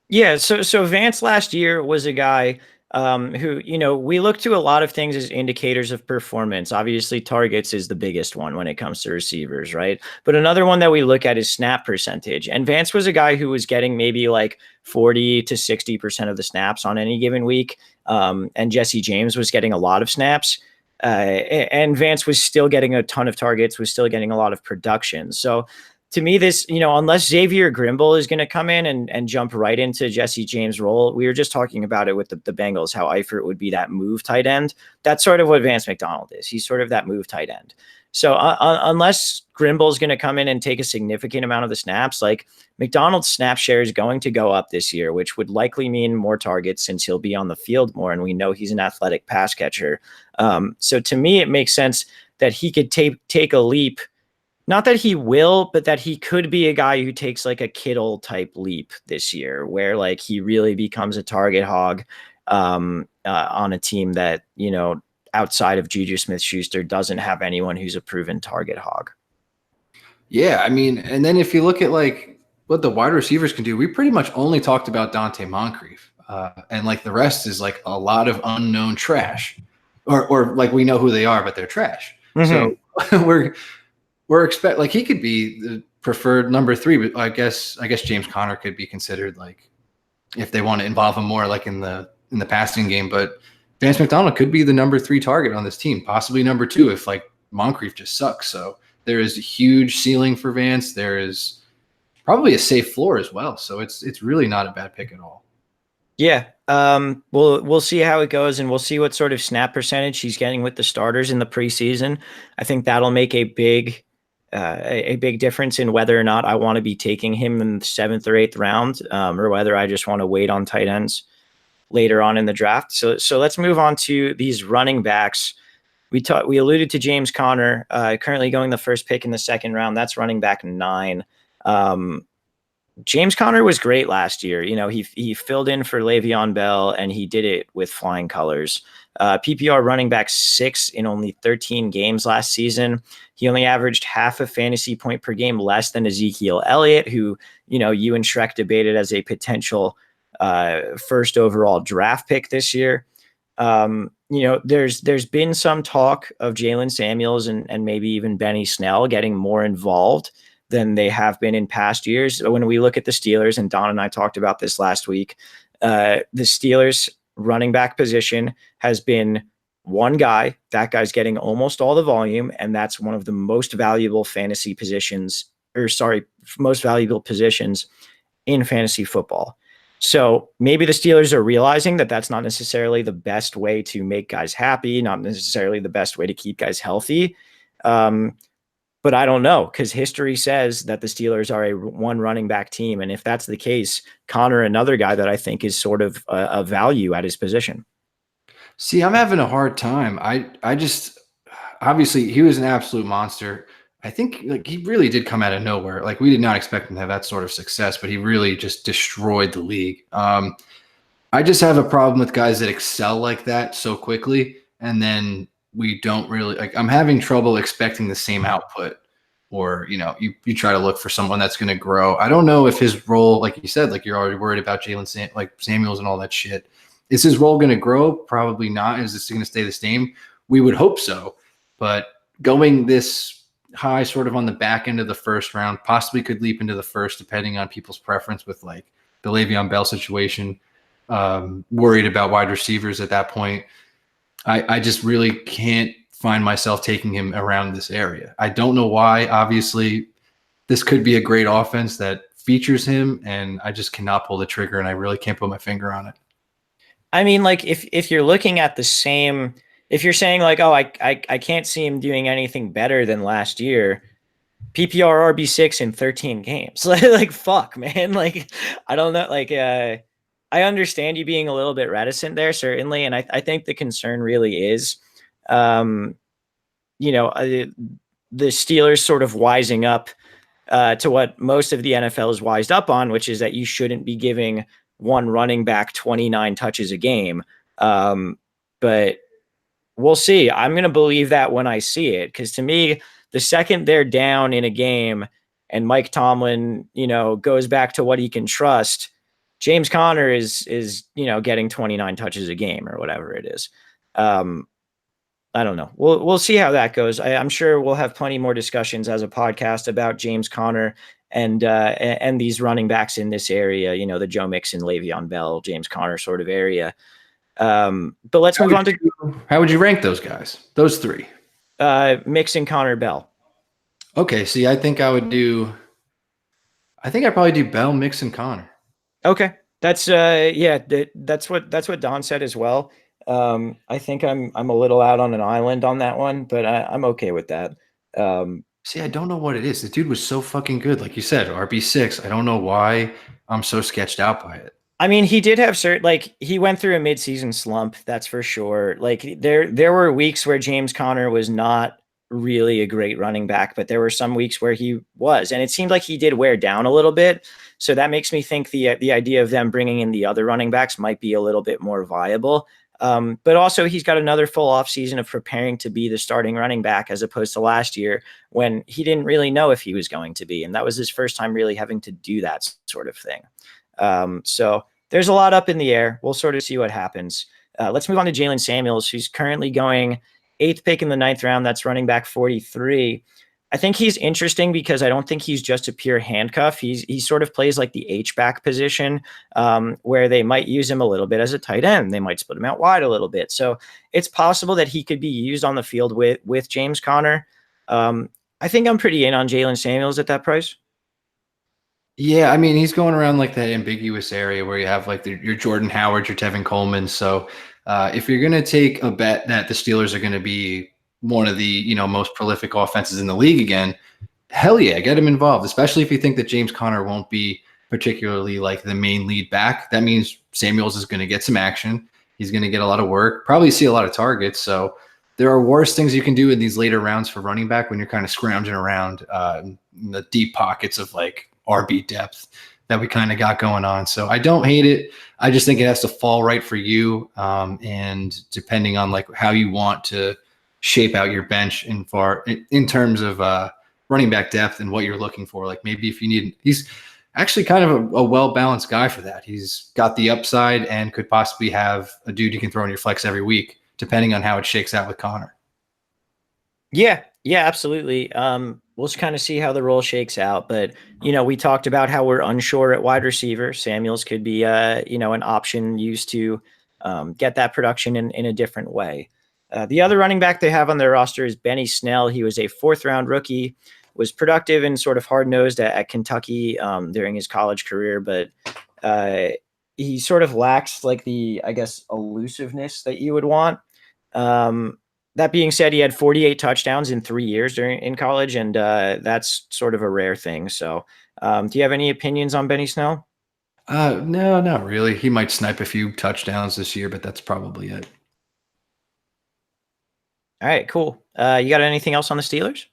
Yeah. So Vance last year was a guy who, we look to a lot of things as indicators of performance. Obviously, targets is the biggest one when it comes to receivers, right? But another one that we look at is snap percentage. And Vance was a guy who was getting maybe like 40 to 60% of the snaps on any given week. And Jesse James was getting a lot of snaps. And Vance was still getting a ton of targets, was still getting a lot of production. So to me, this, unless Xavier Grimble is going to come in and jump right into Jesse James' role, we were just talking about it with the Bengals, how Eifert would be that move tight end. That's sort of what Vance McDonald is. He's sort of that move tight end. So unless Grimble is going to come in and take a significant amount of the snaps, like McDonald's snap share is going to go up this year, which would likely mean more targets since he'll be on the field more. And we know he's an athletic pass catcher. So to me, it makes sense that he could take a leap. Not that he will, but that he could be a guy who takes like a Kittle type leap this year, where like he really becomes a target hog on a team that, outside of Juju Smith-Schuster doesn't have anyone who's a proven target hog. Yeah, I mean, and then if you look at like what the wide receivers can do, we pretty much only talked about Dante Moncrief, and like the rest is like a lot of unknown trash, or like we know who they are, but they're trash. Mm-hmm. So we're expect like he could be the preferred number 3, but I guess James Conner could be considered like if they want to involve him more like in the passing game, but Vance McDonald could be the number 3 target on this team, possibly number 2 if like Moncrief just sucks. So there is a huge ceiling for Vance. There is probably a safe floor as well. So it's really not a bad pick at all. Yeah. We'll see how it goes, and we'll see what sort of snap percentage he's getting with the starters in the preseason. I think that'll make a big difference in whether or not I want to be taking him in the 7th or 8th round, or whether I just want to wait on tight ends later on in the draft. So let's move on to these running backs. We alluded to James Conner, currently going the first pick in the 2nd round. That's running back 9. James Conner was great last year. He filled in for Le'Veon Bell, and he did it with flying colors. PPR running back 6 in only 13 games last season. He only averaged half a fantasy point per game less than Ezekiel Elliott, who, you and Shrek debated as a potential first overall draft pick this year. There's been some talk of Jalen Samuels and maybe even Benny Snell getting more involved than they have been in past years. When we look at the Steelers, and Don and I talked about this last week, the Steelers running back position has been one guy. That guy's getting almost all the volume, and that's one of the most valuable most valuable positions in fantasy football. So maybe the Steelers are realizing that that's not necessarily the best way to make guys happy, not necessarily the best way to keep guys healthy. But I don't know, because history says that the Steelers are a one running back team. And if that's the case, Conner, another guy that I think is sort of a value at his position. See, I'm having a hard time. I just, obviously he was an absolute monster. I think like he really did come out of nowhere. Like we did not expect him to have that sort of success, but he really just destroyed the league. I just have a problem with guys that excel like that so quickly, and then we don't really like. I'm having trouble expecting the same output, or you try to look for someone that's going to grow. I don't know if his role, like you said, like you're already worried about Samuels and all that shit. Is his role going to grow? Probably not. Is this going to stay the same? We would hope so, but going this high sort of on the back end of the 1st round, possibly could leap into the 1st depending on people's preference with like the Le'Veon Bell situation, worried about wide receivers at that point. I just really can't find myself taking him around this area. I don't know why. Obviously this could be a great offense that features him, and I just cannot pull the trigger, and I really can't put my finger on it. I mean, like if you're looking at the same, if you're saying like, oh, I can't see him doing anything better than last year, PPR RB6 in 13 games. like fuck, man. Like, I don't know. Like, I understand you being a little bit reticent there, certainly. And I think the concern really is, the Steelers sort of wising up to what most of the NFL is wised up on, which is that you shouldn't be giving one running back 29 touches a game. But we'll see. I'm going to believe that when I see it, because to me, the second they're down in a game and Mike Tomlin, goes back to what he can trust, James Conner is getting 29 touches a game or whatever it is. I don't know. We'll see how that goes. I'm sure we'll have plenty more discussions as a podcast about James Conner and these running backs in this area, the Joe Mixon, Le'Veon Bell, James Conner sort of area. But let's move on to how would you rank those guys? Those three. Mix and Connor Bell. Okay, see, I think I'd probably do Bell, Mix, and Connor. Okay. That's that's what Don said as well. I think I'm a little out on an island on that one, but I'm okay with that. See, I don't know what it is. The dude was so fucking good. Like you said, RB6. I don't know why I'm so sketched out by it. I mean, he did have he went through a midseason slump, that's for sure. Like there were weeks where James Conner was not really a great running back, but there were some weeks where he was, and it seemed like he did wear down a little bit. So that makes me think the idea of them bringing in the other running backs might be a little bit more viable. But also, he's got another full off season of preparing to be the starting running back, as opposed to last year when he didn't really know if he was going to be, and that was his first time really having to do that sort of thing. So there's a lot up in the air. We'll sort of see what happens. Let's move on to Jalen Samuels, who's currently going 8th pick in the 9th round. That's running back 43. I think he's interesting because I don't think he's just a pure handcuff. He sort of plays like the H-back position, where they might use him a little bit as a tight end. They might split him out wide a little bit. So it's possible that he could be used on the field with James Conner. I think I'm pretty in on Jalen Samuels at that price. Yeah, I mean, he's going around like that ambiguous area where you have like your Jordan Howard, your Tevin Coleman. So if you're going to take a bet that the Steelers are going to be one of the most prolific offenses in the league again, hell yeah, get him involved. Especially if you think that James Conner won't be particularly like the main lead back. That means Samuels is going to get some action. He's going to get a lot of work, probably see a lot of targets. So there are worse things you can do in these later rounds for running back when you're kind of scrounging around in the deep pockets of like RB depth that we kind of got going on. So I don't hate it. I just think it has to fall right for you. And depending on like how you want to shape out your bench in terms of running back depth and what you're looking for. Like maybe if you need, he's actually kind of a well-balanced guy for that. He's got the upside and could possibly have a dude you can throw in your flex every week, depending on how it shakes out with Connor. Yeah, absolutely. We'll just kind of see how the role shakes out. But, we talked about how we're unsure at wide receiver. Samuels could be, an option used to get that production in a different way. The other running back they have on their roster is Benny Snell. He was a 4th-round rookie, was productive and sort of hard-nosed at Kentucky during his college career, but he sort of lacks like the, I guess, elusiveness that you would want. That being said, he had 48 touchdowns in 3 years in college, and that's sort of a rare thing. So do you have any opinions on Benny Snell? No, not really. He might snipe a few touchdowns this year, but that's probably it. All right, cool. You got anything else on the Steelers?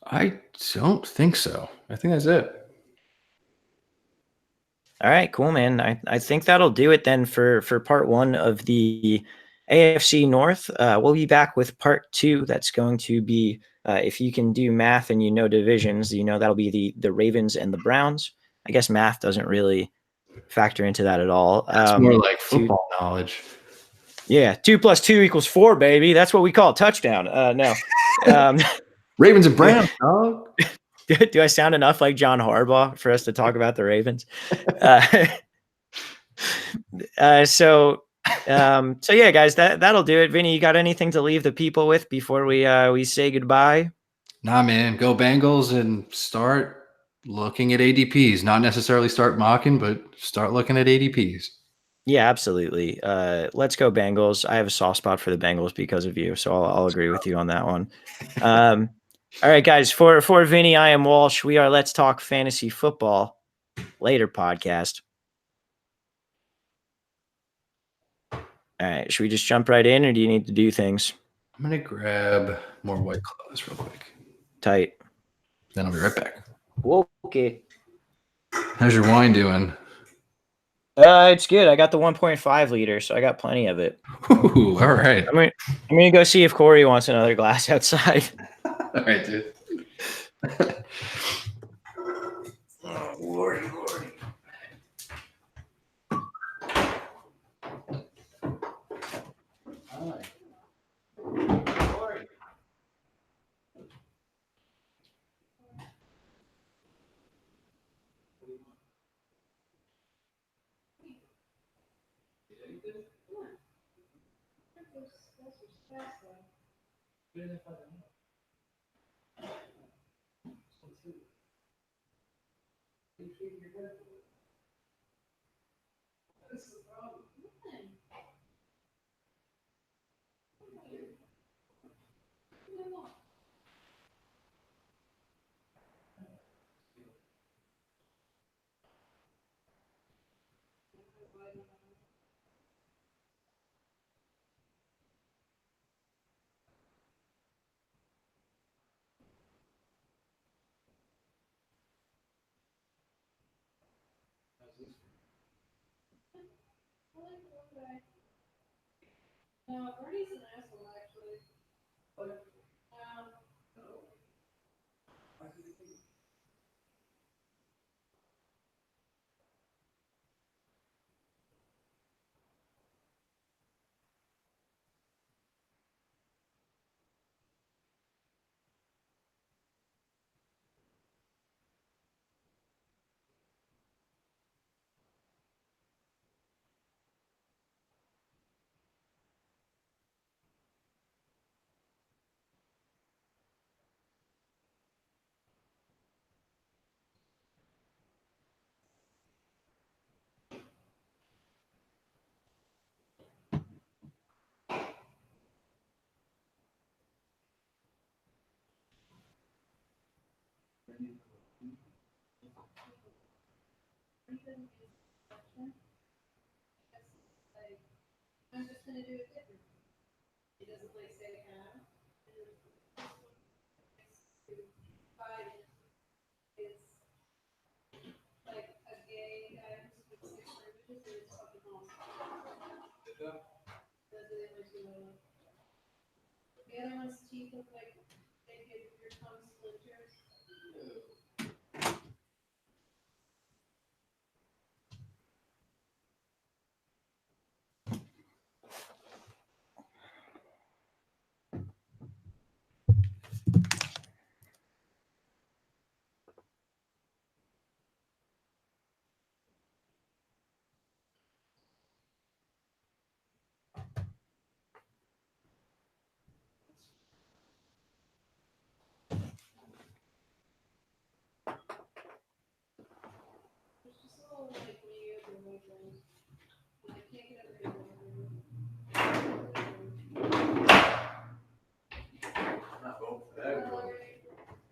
I don't think so. I think that's it. All right, cool, man. I think that'll do it then for part 1 of the AFC North. We'll be back with part 2. That's going to be, if you can do math and divisions, that'll be the Ravens and the Browns. I guess math doesn't really factor into that at all. It's more like football knowledge. Yeah, 2 + 2 = 4, baby. That's what we call a touchdown. No. Ravens and Browns, dog. Do I sound enough like John Harbaugh for us to talk about the Ravens? So yeah, guys, that'll do it. Vinny, you got anything to leave the people with before we say goodbye? Nah, man, go Bengals and start looking at ADPs. Not necessarily start mocking, but start looking at ADPs. Yeah, absolutely. Let's go Bengals. I have a soft spot for the Bengals because of you, so I'll agree with you on that one. All right, guys. For Vinny, I am Walsh. We are Let's Talk Fantasy Football. Later podcast. All right. Should we just jump right in, or do you need to do things? I'm gonna grab more White Claws real quick. Tight. Then I'll be right back. Okay. How's your wine doing? It's good. I got the 1.5 liter, so I got plenty of it. Ooh, all right. I'm gonna go see if Corey wants another glass outside. All right, dude. Oh, Lordy.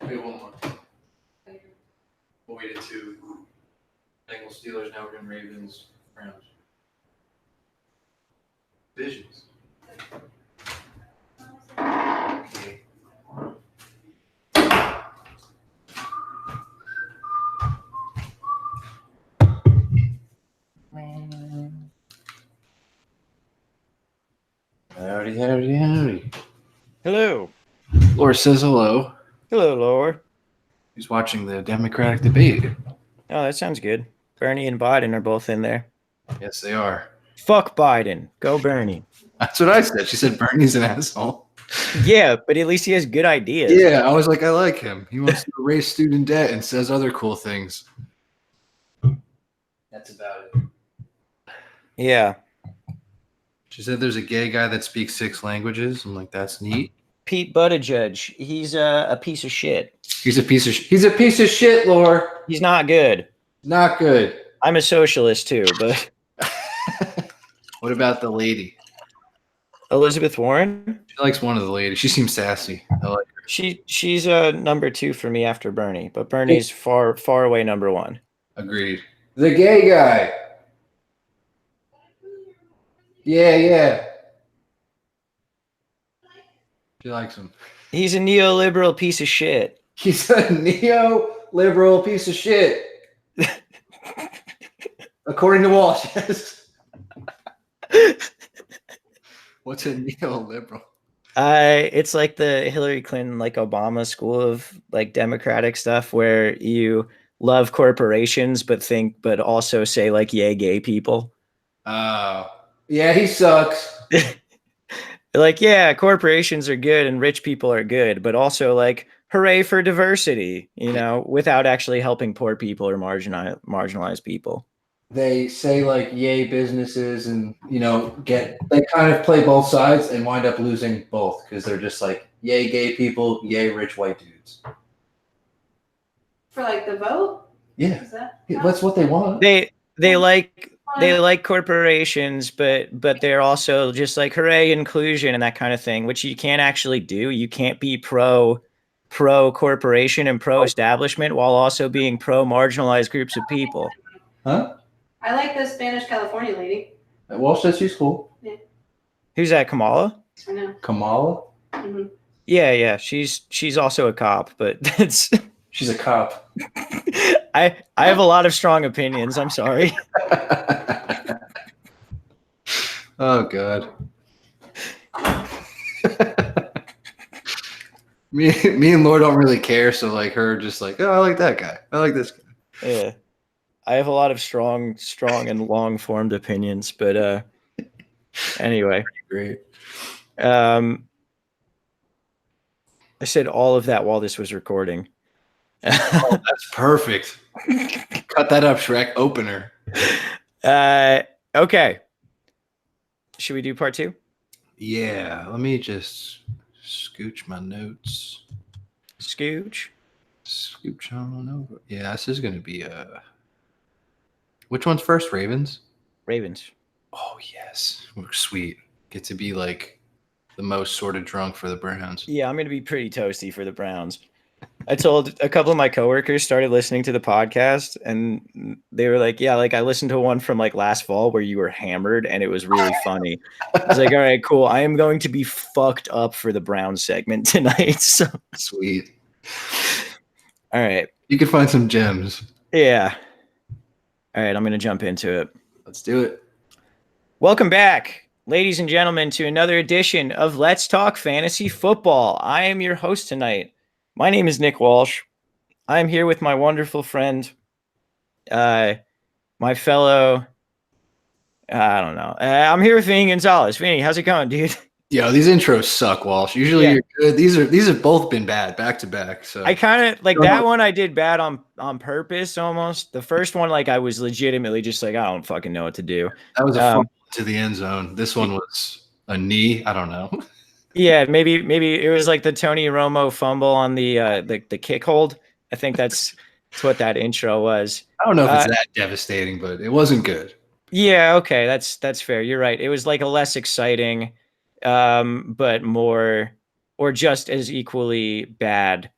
Wait, one more. We'll wait at 2. Bengals, Steelers, now we're doing Ravens, Browns. Visions. Howdy. Hello. Laura says hello. Hello, Laura. He's watching the Democratic debate. Oh, that sounds good. Bernie and Biden are both in there. Yes, they are. Fuck Biden. Go Bernie. That's what I said. She said Bernie's an asshole. Yeah, but at least he has good ideas. Yeah, I was like, I like him. He wants to erase student debt and says other cool things. That's about it. Yeah. She said there's a gay guy that speaks 6 languages. I'm like, that's neat. Pete Buttigieg. He's a piece of shit. He's a piece of shit, Laura. He's not good. Not good. I'm a socialist too, but What about the lady? Elizabeth Warren? She likes one of the ladies. She seems sassy. I like her. She's number 2 for me after Bernie, but Bernie's far away number 1. Agreed. The gay guy. Yeah. She likes him. He's a neoliberal piece of shit. He's a neoliberal piece of shit. According to Walsh. What's a neoliberal? It's like the Hillary Clinton, like Obama school of like democratic stuff where you love corporations but also say like yay gay people. Oh. Yeah, he sucks. Like, yeah, corporations are good and rich people are good, but also like hooray for diversity, without actually helping poor people or marginalized people. they say like yay businesses and they kind of play both sides and wind up losing both because they're just like yay gay people, yay rich white dudes. For like the vote? Yeah, that's what they want. They like corporations, but they're also just like hooray inclusion and that kind of thing, which you can't actually do. You can't be pro corporation and pro establishment while also being pro marginalized groups of people. Huh? I like the Spanish California lady. Walsh says she's cool. Yeah. Who's that? Kamala? I know. Kamala? Mm-hmm. Yeah. She's also a cop, but she's a cop. I have a lot of strong opinions. I'm sorry. Oh God. me and Laura don't really care, so like her just like, oh, I like that guy. I like this guy. Yeah. I have a lot of strong and long formed opinions, but anyway. Great. I said all of that while this was recording. Oh, that's perfect. Cut that up, Shrek. Opener. Okay. Should we do part 2? Yeah. Let me just scooch my notes. Scooch on over. Yeah, this is going to be which one's first? Ravens? Ravens. Oh, yes. We're sweet. Get to be like the most sort of drunk for the Browns. Yeah, I'm going to be pretty toasty for the Browns. I told a couple of my coworkers started listening to the podcast and they were like, yeah, like I listened to one from like last fall where you were hammered and it was really funny. I was like, all right, cool. I am going to be fucked up for the Browns segment tonight. So sweet. All right. You can find some gems. Yeah. All right. I'm going to jump into it. Let's do it. Welcome back, ladies and gentlemen, to another edition of Let's Talk Fantasy Football. I am your host tonight. My name is Nick Walsh. I'm here with my wonderful friend, my fellow, I don't know. I'm here with Vinny Gonzalez. Vinny, how's it going, dude? Yo, these intros suck, Walsh. Usually you're good. These have both been bad back to back. So I kind of like that one. I did bad on purpose almost. The first one, like I was legitimately just like, I don't fucking know what to do. That was a fumble to the end zone. This one was a knee. I don't know. Yeah, maybe it was like the Tony Romo fumble on the kick hold. I think that's what that intro was. I don't know if it's that devastating, but it wasn't good. Yeah, okay, that's fair. You're right. It was like a less exciting, but more or just as equally bad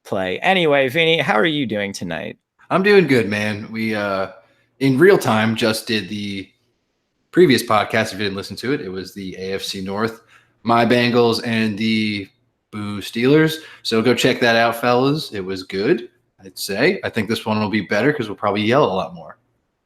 play. Anyway, Vinny, how are you doing tonight? I'm doing good, man. We in real time just did the previous podcast. If you didn't listen to it, it was the AFC North. My Bengals and the Boo Steelers. So go check that out, fellas. It was good, I'd say. I think this one will be better because we'll probably yell a lot more.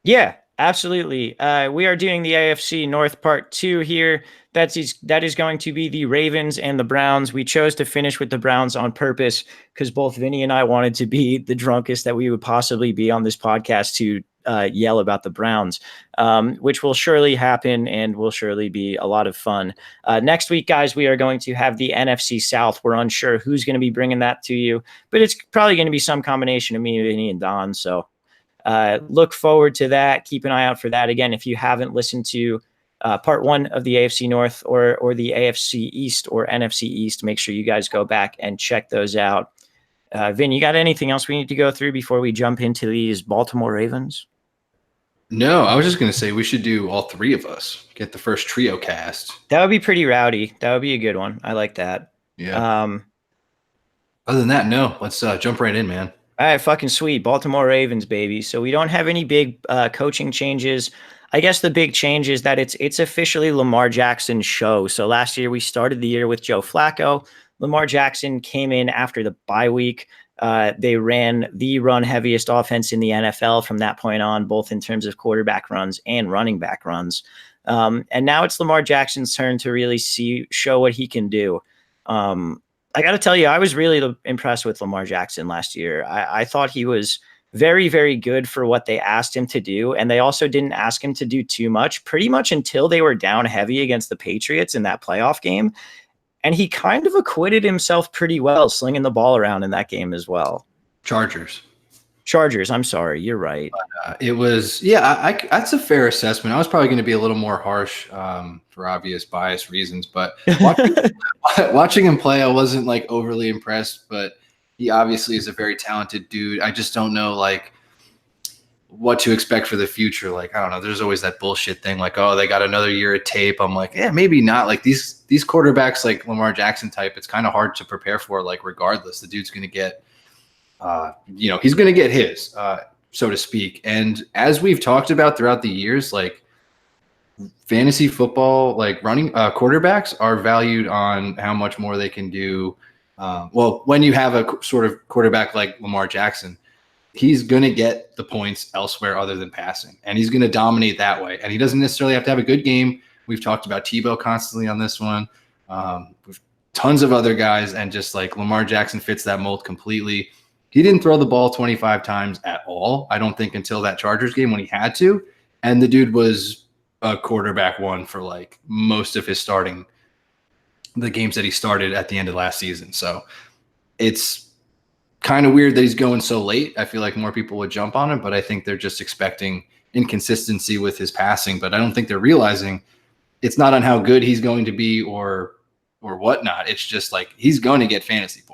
Yeah, absolutely. We are doing the AFC North Part 2 here. That is going to be the Ravens and the Browns. We chose to finish with the Browns on purpose because both Vinny and I wanted to be the drunkest that we would possibly be on this podcast to yell about the Browns, which will surely happen and will surely be a lot of fun. Next week, guys, we are going to have the NFC South. We're unsure who's going to be bringing that to you, but it's probably going to be some combination of me, Vinny, and Don. So look forward to that. Keep an eye out for that. Again, if you haven't listened to part 1 of the AFC North or the AFC East or NFC East, make sure you guys go back and check those out. Vin, you got anything else we need to go through before we jump into these Baltimore Ravens? No, I was just going to say we should do all 3 of us. Get the first trio cast. That would be pretty rowdy. That would be a good one. I like that. Yeah. Other than that, no. Let's jump right in, man. All right, fucking sweet. Baltimore Ravens, baby. So we don't have any big coaching changes. I guess the big change is that it's officially Lamar Jackson's show. So last year we started the year with Joe Flacco. Lamar Jackson came in after the bye week. They ran the run heaviest offense in the NFL from that point on, both in terms of quarterback runs and running back runs. And now it's Lamar Jackson's turn to really show what he can do. I got to tell you, I was really impressed with Lamar Jackson last year. I thought he was very, very good for what they asked him to do. And they also didn't ask him to do too much, pretty much until they were down heavy against the Patriots in that playoff game. And he kind of acquitted himself pretty well, slinging the ball around in that game as well. Chargers. Chargers. I'm sorry. You're right. It was, yeah, that's a fair assessment. I was probably going to be a little more harsh for obvious bias reasons, but watching him play, I wasn't like overly impressed, but he obviously is a very talented dude. I just don't know like what to expect for the future. Like, I don't know. There's always that bullshit thing like, oh, they got another year of tape. I'm like, yeah, maybe not. Like these quarterbacks like Lamar Jackson type, it's kind of hard to prepare for, like regardless. The dude's going to get, he's going to get his, so to speak. And as we've talked about throughout the years, like fantasy football, like running quarterbacks are valued on how much more they can do. Well, when you have a sort of quarterback like Lamar Jackson, he's going to get the points elsewhere other than passing, and he's going to dominate that way. And he doesn't necessarily have to have a good game. We've talked about Tebow constantly on this one. We've tons of other guys, and just like Lamar Jackson fits that mold completely. He didn't throw the ball 25 times at all, I don't think, until that Chargers game when he had to. And the dude was a quarterback one for like most of the games that he started at the end of last season. So it's kind of weird that he's going so late. I feel like more people would jump on him, but I think they're just expecting inconsistency with his passing. But I don't think they're realizing it's not on how good he's going to be or whatnot. It's just like he's going to get fantasy points.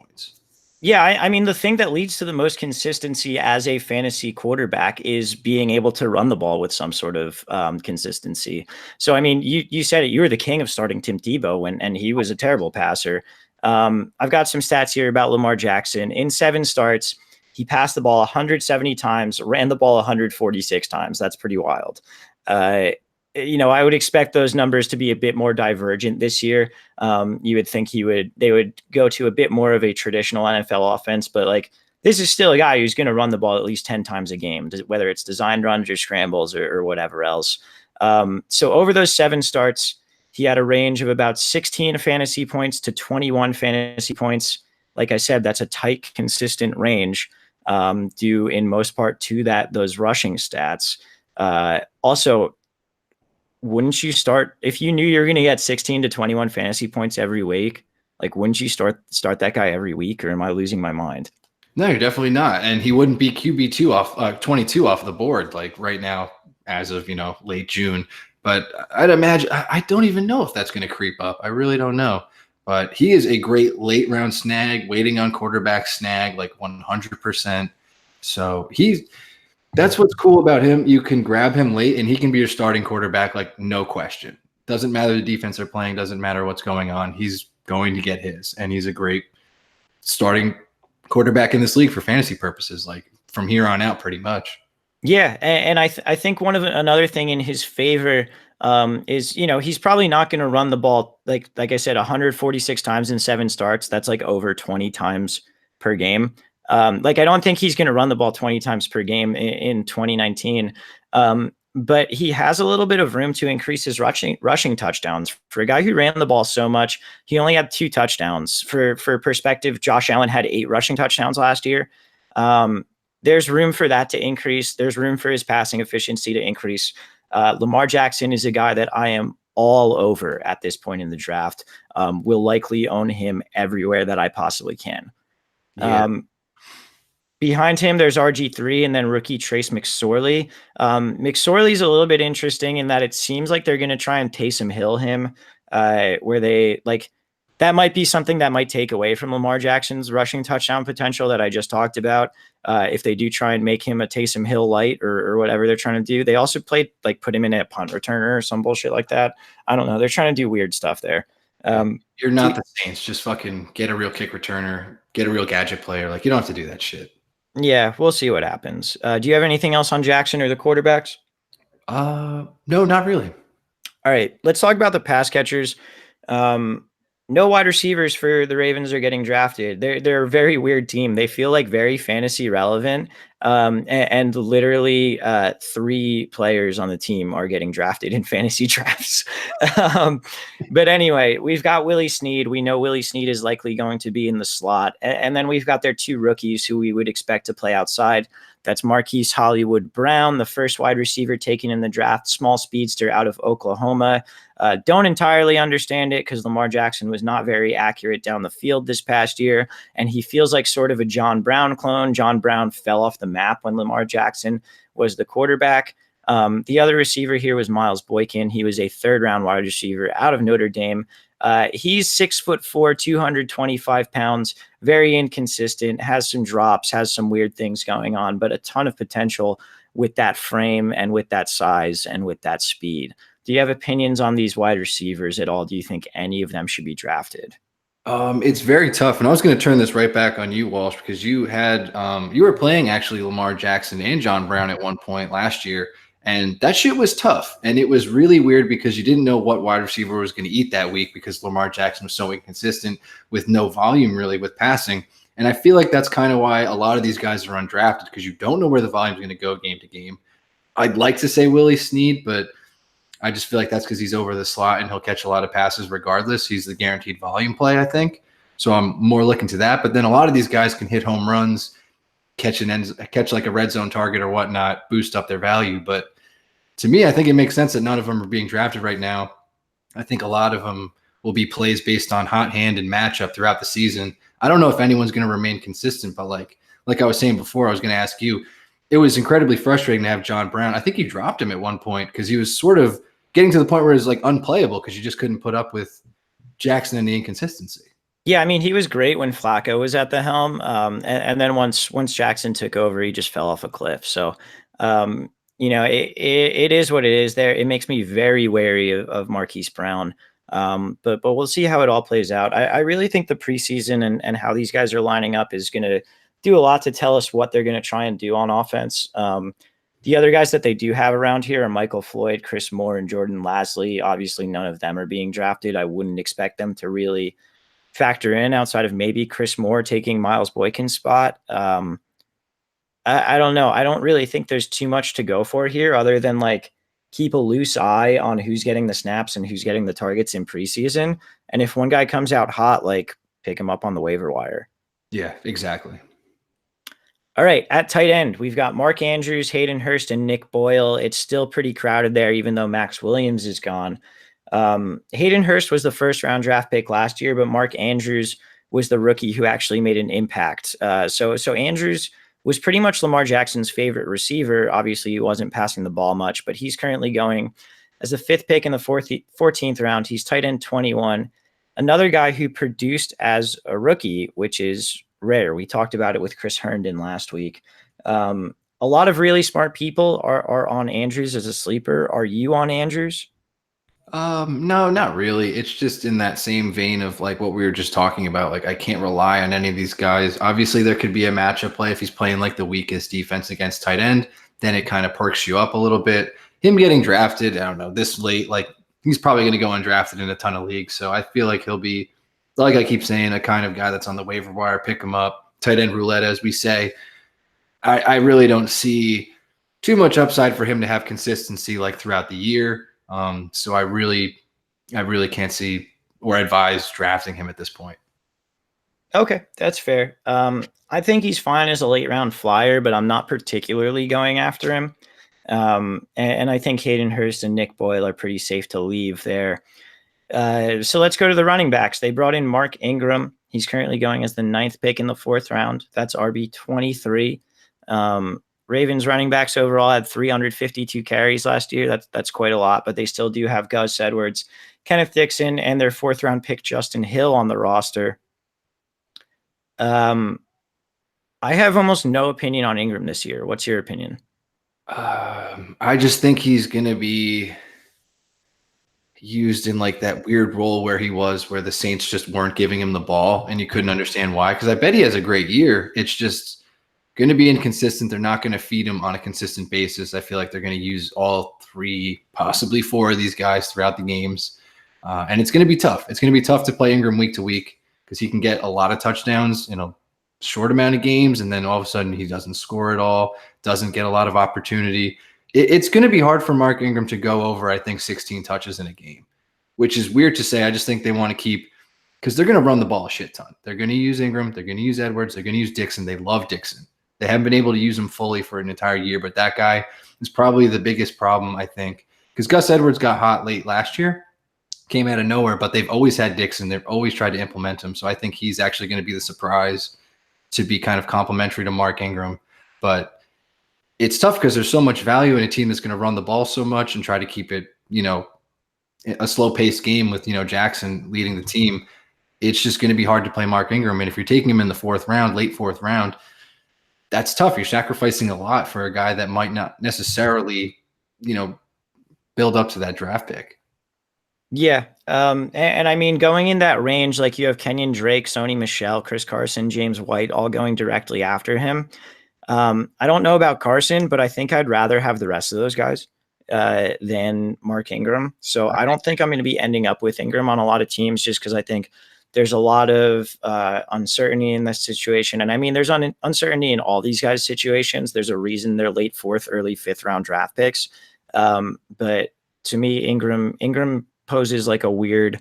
Yeah, I mean, the thing that leads to the most consistency as a fantasy quarterback is being able to run the ball with some sort of consistency. So, I mean, you said it. You were the king of starting Tim Tebow, and he was a terrible passer. I've got some stats here about Lamar Jackson. In 7 starts, he passed the ball 170 times, ran the ball 146 times. That's pretty wild. I would expect those numbers to be a bit more divergent this year. You would think they would go to a bit more of a traditional NFL offense, but like this is still a guy who's going to run the ball at least 10 times a game, whether it's designed runs or scrambles or whatever else. So over those 7 starts, he had a range of about 16 fantasy points to 21 fantasy points. Like I said, that's a tight, consistent range, due in most part to those rushing stats. Also, wouldn't you start if you knew you were going to get 16 to 21 fantasy points every week? Like, wouldn't you start that guy every week, or am I losing my mind? No, you're definitely not. And he wouldn't be QB2 off 22 off the board like right now as of, late June. But I'd imagine I don't even know if that's going to creep up. I really don't know. But he is a great late round snag, waiting on quarterback snag, like 100%. So that's what's cool about him. You can grab him late and he can be your starting quarterback, like no question. Doesn't matter the defense they're playing, doesn't matter what's going on. He's going to get his, and he's a great starting quarterback in this league for fantasy purposes, like from here on out, pretty much. Yeah, and I think another thing in his favor is, he's probably not going to run the ball like I said 146 times in 7 starts. That's like over 20 times per game. I don't think he's going to run the ball 20 times per game in 2019. But he has a little bit of room to increase his rushing touchdowns. For a guy who ran the ball so much, he only had 2 touchdowns. For perspective, Josh Allen had 8 rushing touchdowns last year. There's room for that to increase. There's room for his passing efficiency to increase. Lamar Jackson is a guy that I am all over at this point in the draft. Will likely own him everywhere that I possibly can. Yeah. Behind him, there's RG3 and then rookie Trace McSorley. McSorley's a little bit interesting in that it seems like they're going to try and Taysom Hill him, where they that might be something that might take away from Lamar Jackson's rushing touchdown potential that I just talked about. If they do try and make him a Taysom Hill light or whatever they're trying to do, they also put him in a punt returner or some bullshit like that. I don't know. They're trying to do weird stuff there. You're not the Saints. Just fucking get a real kick returner, get a real gadget player. Like, you don't have to do that shit. Yeah, we'll see what happens. Do you have anything else on Jackson or the quarterbacks? No, not really. All right, let's talk about the pass catchers. No wide receivers for the Ravens are getting drafted. They're a very weird team. They feel like very fantasy relevant. And literally 3 players on the team are getting drafted in fantasy drafts. But anyway, we've got Willie Snead. We know Willie Snead is likely going to be in the slot. And then we've got their 2 rookies who we would expect to play outside. That's Marquise Hollywood Brown, the first wide receiver taken in the draft, small speedster out of Oklahoma. Don't entirely understand it because Lamar Jackson was not very accurate down the field this past year, and he feels like sort of a John Brown clone. John Brown fell off the map when Lamar Jackson was the quarterback. The other receiver here was Miles Boykin. He was a third-round wide receiver out of Notre Dame. He's 6'4", 225 pounds, very inconsistent, has some drops, has some weird things going on, but a ton of potential with that frame and with that size and with that speed. Do you have opinions on these wide receivers at all? Do you think any of them should be drafted? It's very tough, and I was going to turn this right back on you, Walsh, because you had you were playing actually Lamar Jackson and John Brown at one point last year, and that shit was tough, and it was really weird because you didn't know what wide receiver was going to eat that week because Lamar Jackson was so inconsistent with no volume really with passing, and I feel like that's kind of why a lot of these guys are undrafted because you don't know where the volume is going to go game to game. I'd like to say Willie Snead, but I just feel like that's because he's over the slot and he'll catch a lot of passes regardless. He's the guaranteed volume play, I think. So I'm more looking to that. But then a lot of these guys can hit home runs, catch like a red zone target or whatnot, boost up their value. But to me, I think it makes sense that none of them are being drafted right now. I think a lot of them will be plays based on hot hand and matchup throughout the season. I don't know if anyone's going to remain consistent, but like I was saying before, I was going to ask you, it was incredibly frustrating to have John Brown. I think you dropped him at one point because he was sort of getting to the point where it's like unplayable because you just couldn't put up with Jackson and the inconsistency. Yeah, I mean, he was great when Flacco was at the helm. And then once Jackson took over, he just fell off a cliff. So, it is what it is there. It makes me very wary of Marquise Brown. But we'll see how it all plays out. I really think the preseason and how these guys are lining up is going to do a lot to tell us what they're going to try and do on offense. The other guys that they do have around here are Michael Floyd, Chris Moore, and Jordan Lasley. Obviously, none of them are being drafted. I wouldn't expect them to really factor in outside of maybe Chris Moore taking Miles Boykin's spot. I don't know. I don't really think there's too much to go for here other than like keep a loose eye on who's getting the snaps and who's getting the targets in preseason. And if one guy comes out hot, like pick him up on the waiver wire. Yeah, exactly. All right, at tight end, we've got Mark Andrews, Hayden Hurst, and Nick Boyle. It's still pretty crowded there, even though Max Williams is gone. Hayden Hurst was the first-round draft pick last year, but Mark Andrews was the rookie who actually made an impact. So Andrews was pretty much Lamar Jackson's favorite receiver. Obviously, he wasn't passing the ball much, but he's currently going as the fifth pick in the 14th round. He's tight end 21. Another guy who produced as a rookie, which is rare. We talked about it with Chris Herndon last week. A lot of really smart people are on Andrews as a sleeper. Are you on Andrews? No, not really. It's just in that same vein of like what we were just talking about. Like I can't rely on any of these guys. Obviously, there could be a matchup play if he's playing like the weakest defense against tight end. Then it kind of perks you up a little bit. Him getting drafted, I don't know, this late, like he's probably going to go undrafted in a ton of leagues. So I feel like he'll be, like I keep saying, a kind of guy that's on the waiver wire, pick him up, tight end roulette, as we say. I really don't see too much upside for him to have consistency like throughout the year. So I really can't see or advise drafting him at this point. Okay, that's fair. I think he's fine as a late round flyer, but I'm not particularly going after him. And I think Hayden Hurst and Nick Boyle are pretty safe to leave there. So let's go to the running backs. They brought in Mark Ingram. He's currently going as the 9th pick in the 4th round. That's RB23. Ravens running backs overall had 352 carries last year. That's quite a lot, but they still do have Gus Edwards, Kenneth Dixon, and their 4th round pick Justin Hill on the roster. I have almost no opinion on Ingram this year. What's your opinion? I just think he's going to be used in like that weird role where the Saints just weren't giving him the ball and you couldn't understand why. Because I bet he has a great year. It's just going to be inconsistent. They're not going to feed him on a consistent basis. I feel like they're going to use all 3, possibly 4 of these guys throughout the games. And it's going to be tough. It's going to be tough to play Ingram week to week because he can get a lot of touchdowns in a short amount of games. And then all of a sudden he doesn't score at all, doesn't get a lot of opportunity. It's going to be hard for Mark Ingram to go over, I think, 16 touches in a game, which is weird to say. I just think they want to keep – because they're going to run the ball a shit ton. They're going to use Ingram. They're going to use Edwards. They're going to use Dixon. They love Dixon. They haven't been able to use him fully for an entire year, but that guy is probably the biggest problem, I think, because Gus Edwards got hot late last year, came out of nowhere, but they've always had Dixon. They've always tried to implement him, so I think he's actually going to be the surprise to be kind of complimentary to Mark Ingram. But it's tough because there's so much value in a team that's going to run the ball so much and try to keep it, a slow paced game with, Jackson leading the team. It's just going to be hard to play Mark Ingram. And if you're taking him in the late fourth round, that's tough. You're sacrificing a lot for a guy that might not necessarily, build up to that draft pick. Yeah. And I mean, going in that range, like you have Kenyon Drake, Sony Michel, Chris Carson, James White, all going directly after him. I don't know about Carson, but I think I'd rather have the rest of those guys than Mark Ingram. So I don't think I'm going to be ending up with Ingram on a lot of teams just because I think there's a lot of uncertainty in this situation. And I mean, there's uncertainty in all these guys' situations. There's a reason they're late fourth, early fifth round draft picks. But to me, Ingram poses like a weird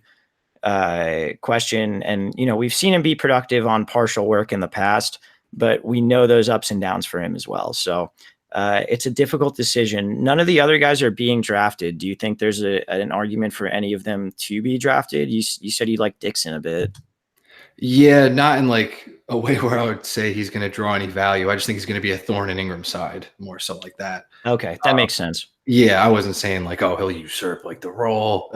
question. And, we've seen him be productive on partial work in the past, but we know those ups and downs for him as well. So it's a difficult decision. None of the other guys are being drafted. Do you think there's an argument for any of them to be drafted? You said you like Dixon a bit. Yeah, not in like a way where I would say he's going to draw any value. I just think he's going to be a thorn in Ingram's side, more so like that. Okay, that makes sense. Yeah, I wasn't saying like, oh, he'll usurp like the role.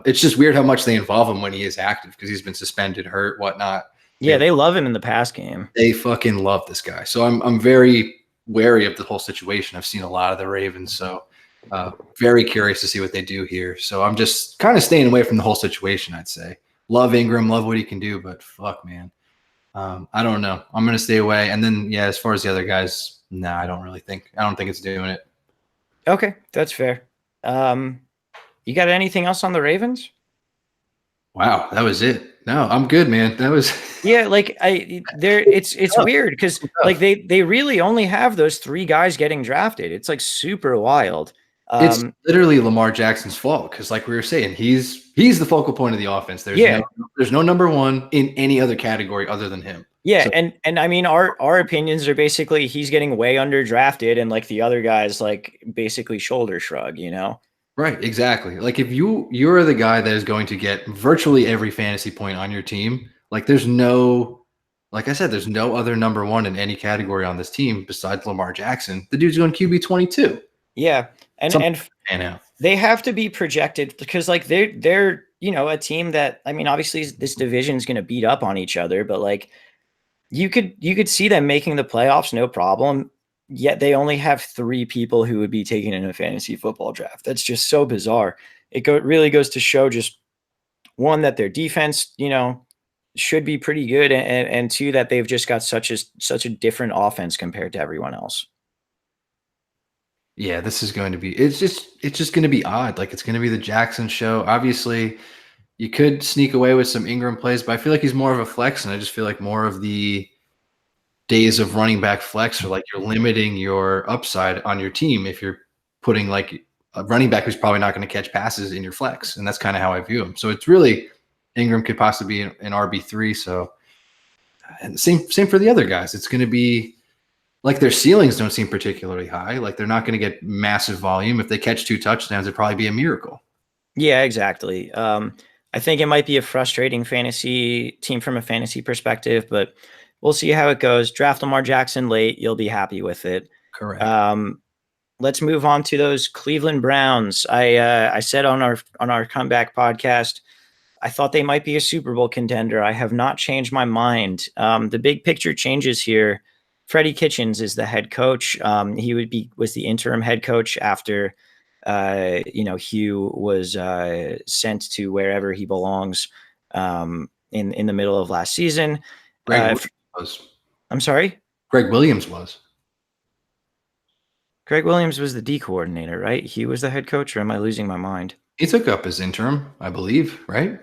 It's just weird how much they involve him when he is active because he's been suspended, hurt, whatnot. Yeah, they love him in the pass game. They fucking love this guy. So I'm very wary of the whole situation. I've seen a lot of the Ravens, so very curious to see what they do here. So I'm just kind of staying away from the whole situation, I'd say. Love Ingram, love what he can do, but fuck, man. I don't know. I'm going to stay away. And then, yeah, as far as the other guys, I don't think it's doing it. Okay, that's fair. You got anything else on the Ravens? Wow, that was it. No, I'm good, man. That was yeah. Like it's weird because like they really only have those three guys getting drafted. It's like super wild. It's literally Lamar Jackson's fault because, like we were saying, he's the focal point of the offense. There's no number one in any other category other than him. Yeah, so, and I mean our opinions are basically he's getting way under drafted, and like the other guys like basically shoulder shrug, Right, exactly. Like if you're the guy that is going to get virtually every fantasy point on your team, like there's no other number one in any category on this team besides Lamar Jackson. The dude's going QB 22. Yeah, and they have to be projected because like they're a team that, I mean, obviously this division is going to beat up on each other, but like you could see them making the playoffs no problem. Yet they only have three people who would be taken in a fantasy football draft. That's just so bizarre. It really goes to show just one, that their defense, should be pretty good, and two, that they've just got such a different offense compared to everyone else. Yeah, this is going to be it's just going to be odd. Like it's going to be the Jackson show. Obviously, you could sneak away with some Ingram plays, but I feel like he's more of a flex, and I just feel like more of the days of running back flex are like you're limiting your upside on your team if you're putting like a running back who's probably not going to catch passes in your flex. And that's kind of how I view him. So it's really Ingram could possibly be an RB3. So, and same for the other guys. It's going to be like their ceilings don't seem particularly high. Like they're not going to get massive volume. If they catch 2 touchdowns, it'd probably be a miracle. Yeah, exactly. I think it might be a frustrating fantasy team from a fantasy perspective, but we'll see how it goes. Draft Lamar Jackson late. You'll be happy with it. Correct. Let's move on to those Cleveland Browns. I said on our comeback podcast, I thought they might be a Super Bowl contender. I have not changed my mind. The big picture changes here. Freddie Kitchens is the head coach. He was the interim head coach after Hugh was sent to wherever he belongs in the middle of last season. I'm sorry? Greg Williams was. Greg Williams was the D coordinator, right? He was the head coach, or am I losing my mind? He took up his interim, I believe, right?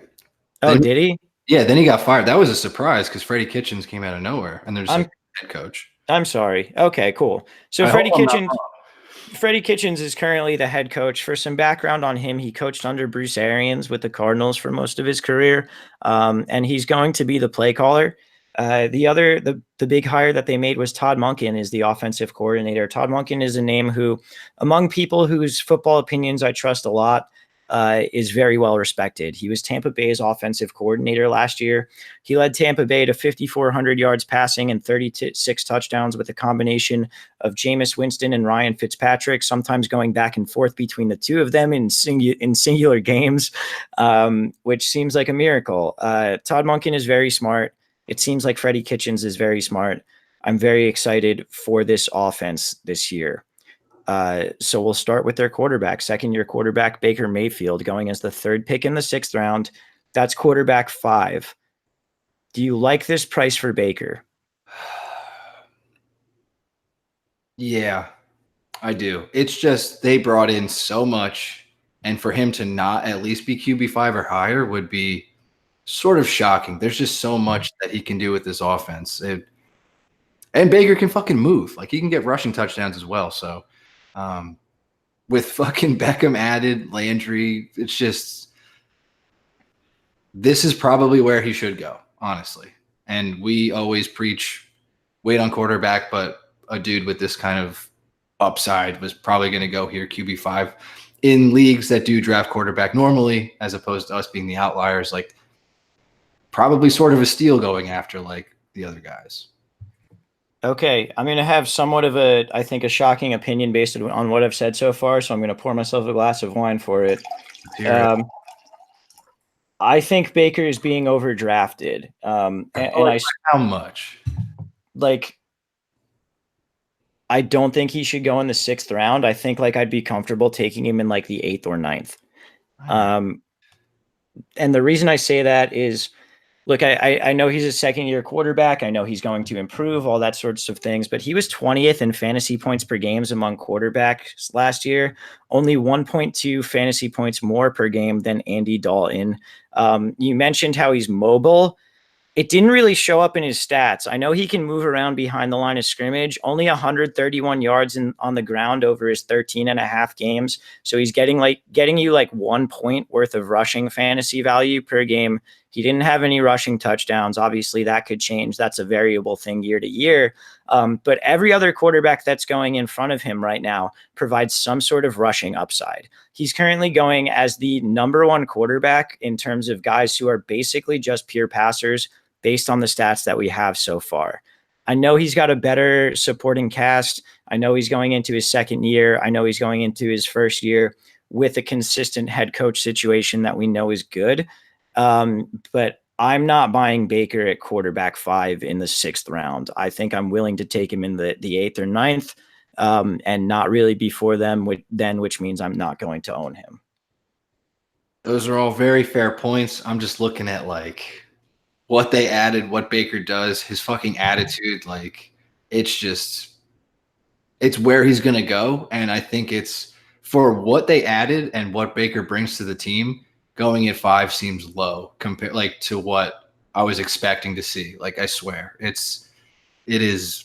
Oh, did he? Yeah, then he got fired. That was a surprise because Freddie Kitchens came out of nowhere, and there's a head coach. I'm sorry. Okay, cool. So Freddie Kitchens is currently the head coach. For some background on him, he coached under Bruce Arians with the Cardinals for most of his career, and he's going to be the play caller. The big hire that they made was Todd Monken is the offensive coordinator. Todd Monken is a name who, among people whose football opinions I trust a lot, is very well respected. He was Tampa Bay's offensive coordinator last year. He led Tampa Bay to 5,400 yards passing and 36 touchdowns with a combination of Jameis Winston and Ryan Fitzpatrick, sometimes going back and forth between the two of them in singular games, which seems like a miracle. Todd Monken is very smart. It seems like Freddie Kitchens is very smart. I'm very excited for this offense this year. So we'll start with their quarterback, second-year quarterback Baker Mayfield, going as the 3rd pick in the 6th round. That's quarterback 5. Do you like this price for Baker? Yeah, I do. It's just they brought in so much, and for him to not at least be QB5 or higher would be sort of shocking. There's just so much that he can do with this offense. And Baker can fucking move. Like, he can get rushing touchdowns as well. So with fucking Beckham added, Landry, it's just this is probably where he should go, honestly. And we always preach wait on quarterback, but a dude with this kind of upside was probably going to go here, QB5, in leagues that do draft quarterback normally, as opposed to us being the outliers. Like, probably sort of a steal going after like the other guys. Okay, I'm going to have somewhat of I think, a shocking opinion based on what I've said so far, so I'm going to pour myself a glass of wine for it. I think Baker is being overdrafted. How much? Like, I don't think he should go in the 6th round. I think like I'd be comfortable taking him in like the 8th or 9th. And the reason I say that is, look, I know he's a second-year quarterback. I know he's going to improve, all that sorts of things, but he was 20th in fantasy points per games among quarterbacks last year, only 1.2 fantasy points more per game than Andy Dalton. You mentioned how he's mobile. It didn't really show up in his stats. I know he can move around behind the line of scrimmage, only 131 yards on the ground over his 13 and a half games. So he's getting you like 1 point worth of rushing fantasy value per game. He didn't have any rushing touchdowns. Obviously that could change. That's a variable thing year to year. But every other quarterback that's going in front of him right now provides some sort of rushing upside. He's currently going as the number 1 quarterback in terms of guys who are basically just pure passers, based on the stats that we have so far. I know he's got a better supporting cast. I know he's going into his 2nd year. I know he's going into his 1st year with a consistent head coach situation that we know is good. But I'm not buying Baker at quarterback 5 in the 6th round. I think I'm willing to take him in the 8th or 9th, and not really before them, which means I'm not going to own him. Those are all very fair points. I'm just looking at like what they added, what Baker does, his fucking attitude. Like, it's where he's going to go. And I think it's for what they added and what Baker brings to the team, going at 5 seems low compared like to what I was expecting to see. Like, I swear it is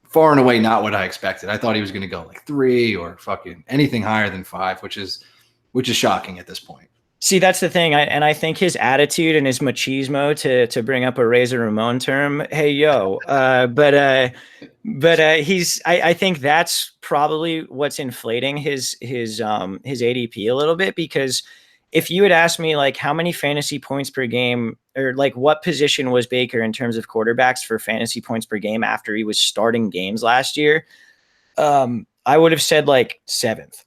far and away not what I expected. I thought he was going to go like 3 or fucking anything higher than 5, which is shocking at this point. See, that's the thing. I think his attitude and his machismo, to bring up a Razor Ramon term, hey, yo, but I think that's probably what's inflating his ADP a little bit, because if you had asked me like how many fantasy points per game, or like what position was Baker in terms of quarterbacks for fantasy points per game after he was starting games last year, I would have said like 7th,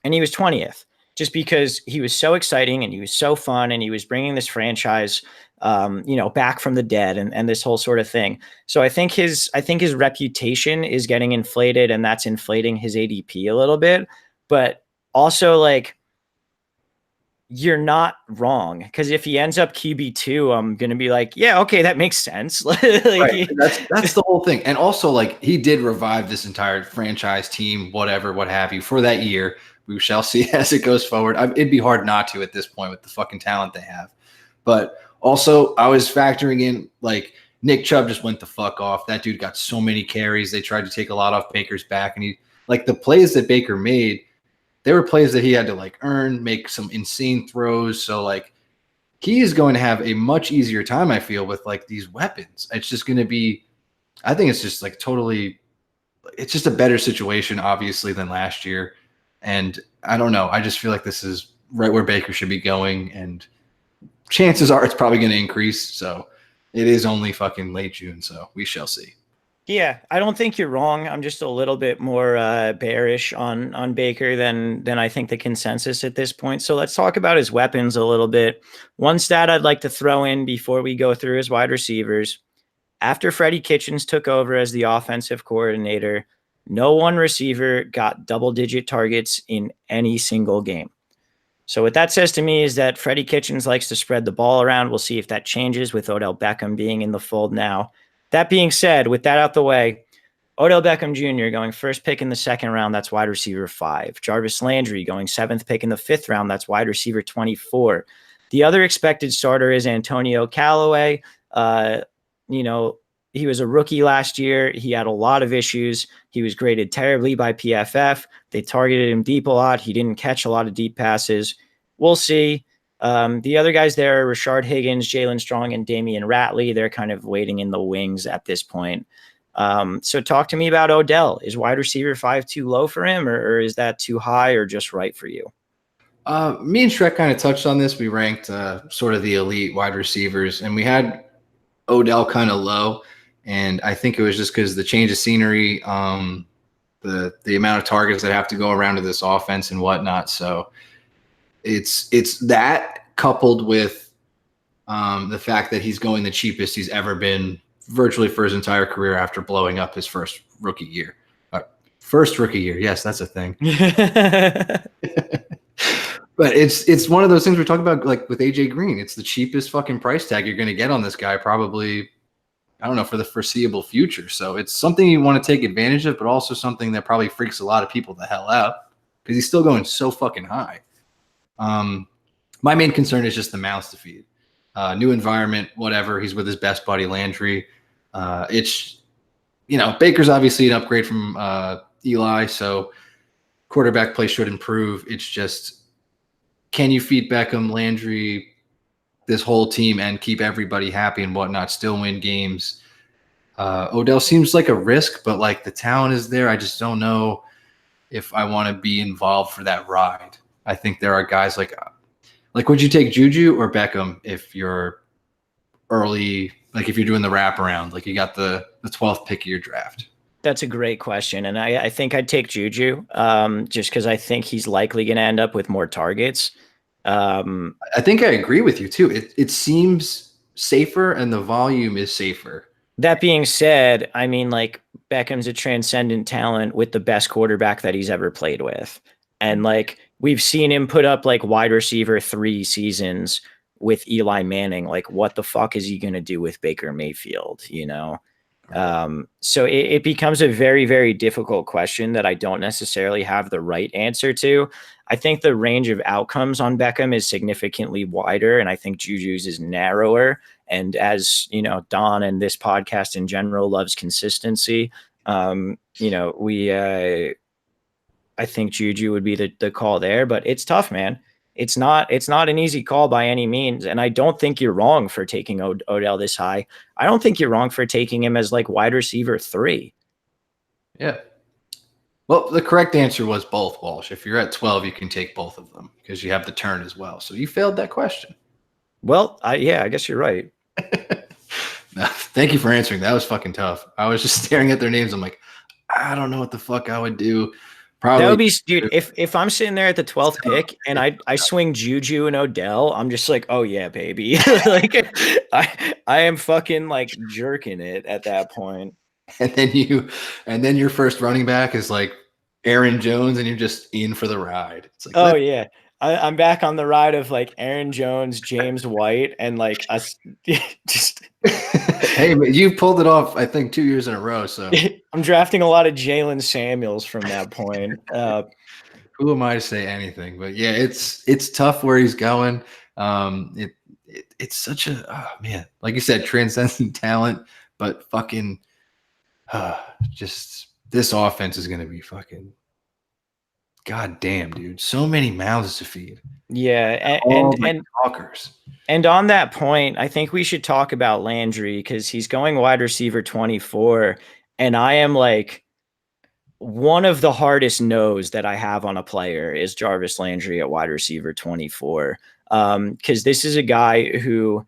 and he was 20th. Just because he was so exciting and he was so fun and he was bringing this franchise, back from the dead and this whole sort of thing. So I think his reputation is getting inflated, and that's inflating his ADP a little bit. But also, like, you're not wrong, because if he ends up QB2, I'm gonna be like, yeah, okay, that makes sense. Right. That's the whole thing. And also, like, he did revive this entire franchise team, whatever, what have you, for that year. We shall see as it goes forward. It'd be hard not to at this point with the fucking talent they have. But also, I was factoring in, like, Nick Chubb just went the fuck off. That dude got so many carries. They tried to take a lot off Baker's back. And the plays that Baker made, they were plays that he had to, like, earn, make some insane throws. So, like, he is going to have a much easier time, I feel, with, like, these weapons. It's just going to be – I think it's just, like, totally – it's just a better situation, obviously, than last year. And I don't know. I just feel like this is right where Baker should be going. And chances are it's probably going to increase. So it is only fucking late June. So we shall see. Yeah, I don't think you're wrong. I'm just a little bit more bearish on Baker than I think the consensus at this point. So let's talk about his weapons a little bit. One stat I'd like to throw in before we go through his wide receivers. After Freddie Kitchens took over as the offensive coordinator, no one receiver got double-digit targets in any single game. So what that says to me is that Freddie Kitchens likes to spread the ball around. We'll see if that changes with Odell Beckham being in the fold now. That being said, with that out the way, Odell Beckham Jr. going first pick in the second round, that's wide receiver 5. Jarvis Landry going 7th pick in the 5th round, that's wide receiver 24. The other expected starter is Antonio Callaway. He was a rookie last year. He had a lot of issues. He was graded terribly by PFF. They targeted him deep a lot. He didn't catch a lot of deep passes. We'll see. The other guys there are Rashard Higgins, Jalen Strong, and Damian Ratley. They're kind of waiting in the wings at this point. So talk to me about Odell. Is wide receiver 5 too low for him, or is that too high or just right for you? Me and Shrek kind of touched on this. We ranked sort of the elite wide receivers, and we had Odell kind of low. And I think it was just because the change of scenery, the amount of targets that have to go around to this offense and whatnot. So it's that coupled with the fact that he's going the cheapest he's ever been virtually for his entire career after blowing up his first rookie year. First rookie year. Yes, that's a thing. But it's one of those things we're talking about, like with AJ Green. It's the cheapest fucking price tag you're going to get on this guy, probably, I don't know, for the foreseeable future. So it's something you want to take advantage of, but also something that probably freaks a lot of people the hell out because he's still going so fucking high. My main concern is just the mouths to feed. New environment, whatever. He's with his best buddy Landry. Baker's obviously an upgrade from Eli, so quarterback play should improve. It's just, can you feed Beckham, Landry, this whole team and keep everybody happy and whatnot, still win games? Odell seems like a risk, but like the talent is there. I just don't know if I want to be involved for that ride. I think there are guys like would you take Juju or Beckham if you're early, like if you're doing the wraparound, like you got the 12th pick of your draft? That's a great question. And I think I'd take Juju just because I think he's likely going to end up with more targets. I think I agree with you too. It seems safer and the volume is safer. That being said, I mean, like Beckham's a transcendent talent with the best quarterback that he's ever played with. And like we've seen him put up like wide receiver 3 seasons with Eli Manning. Like what the fuck is he going to do with Baker Mayfield, you know? So it becomes a very, very difficult question that I don't necessarily have the right answer to. I think the range of outcomes on Beckham is significantly wider, and I think Juju's is narrower. And as you know, Don and this podcast in general loves consistency. I think Juju would be the call there, but it's tough, man. It's not an easy call by any means. And I don't think you're wrong for taking Odell this high. I don't think you're wrong for taking him as like wide receiver 3. Yeah. Well, the correct answer was both, Walsh. If you're at 12, you can take both of them because you have the turn as well. So you failed that question. Well, I guess you're right. No, thank you for answering. That was fucking tough. I was just staring at their names. I'm like, I don't know what the fuck I would do. Probably, that would be, dude. If I'm sitting there at the 12th pick and I swing Juju and Odell, I'm just like, oh yeah, baby. Like I am fucking like jerking it at that point. And then your first running back is like Aaron Jones, and you're just in for the ride. It's like, oh yeah, I'm back on the ride of like Aaron Jones, James White, and like us. Just hey, man, you pulled it off. I think 2 years in a row. So I'm drafting a lot of Jalen Samuels from that point. Who am I to say anything? But yeah, it's tough where he's going. It's such a man, like you said, transcendent talent, but fucking just this offense is gonna be fucking goddamn, dude. So many mouths to feed. Yeah, and talkers. And on that point, I think we should talk about Landry because he's going wide receiver 24, and I am like one of the hardest no's that I have on a player is Jarvis Landry at wide receiver 24. Because this is a guy who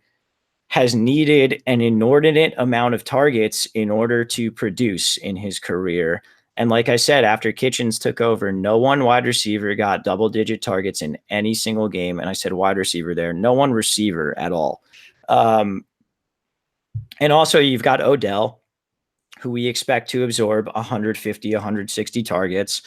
has needed an inordinate amount of targets in order to produce in his career. And like I said, after Kitchens took over, no one wide receiver got double-digit targets in any single game. And I said wide receiver there, no one receiver at all. And also you've got Odell, who we expect to absorb 150, 160 targets.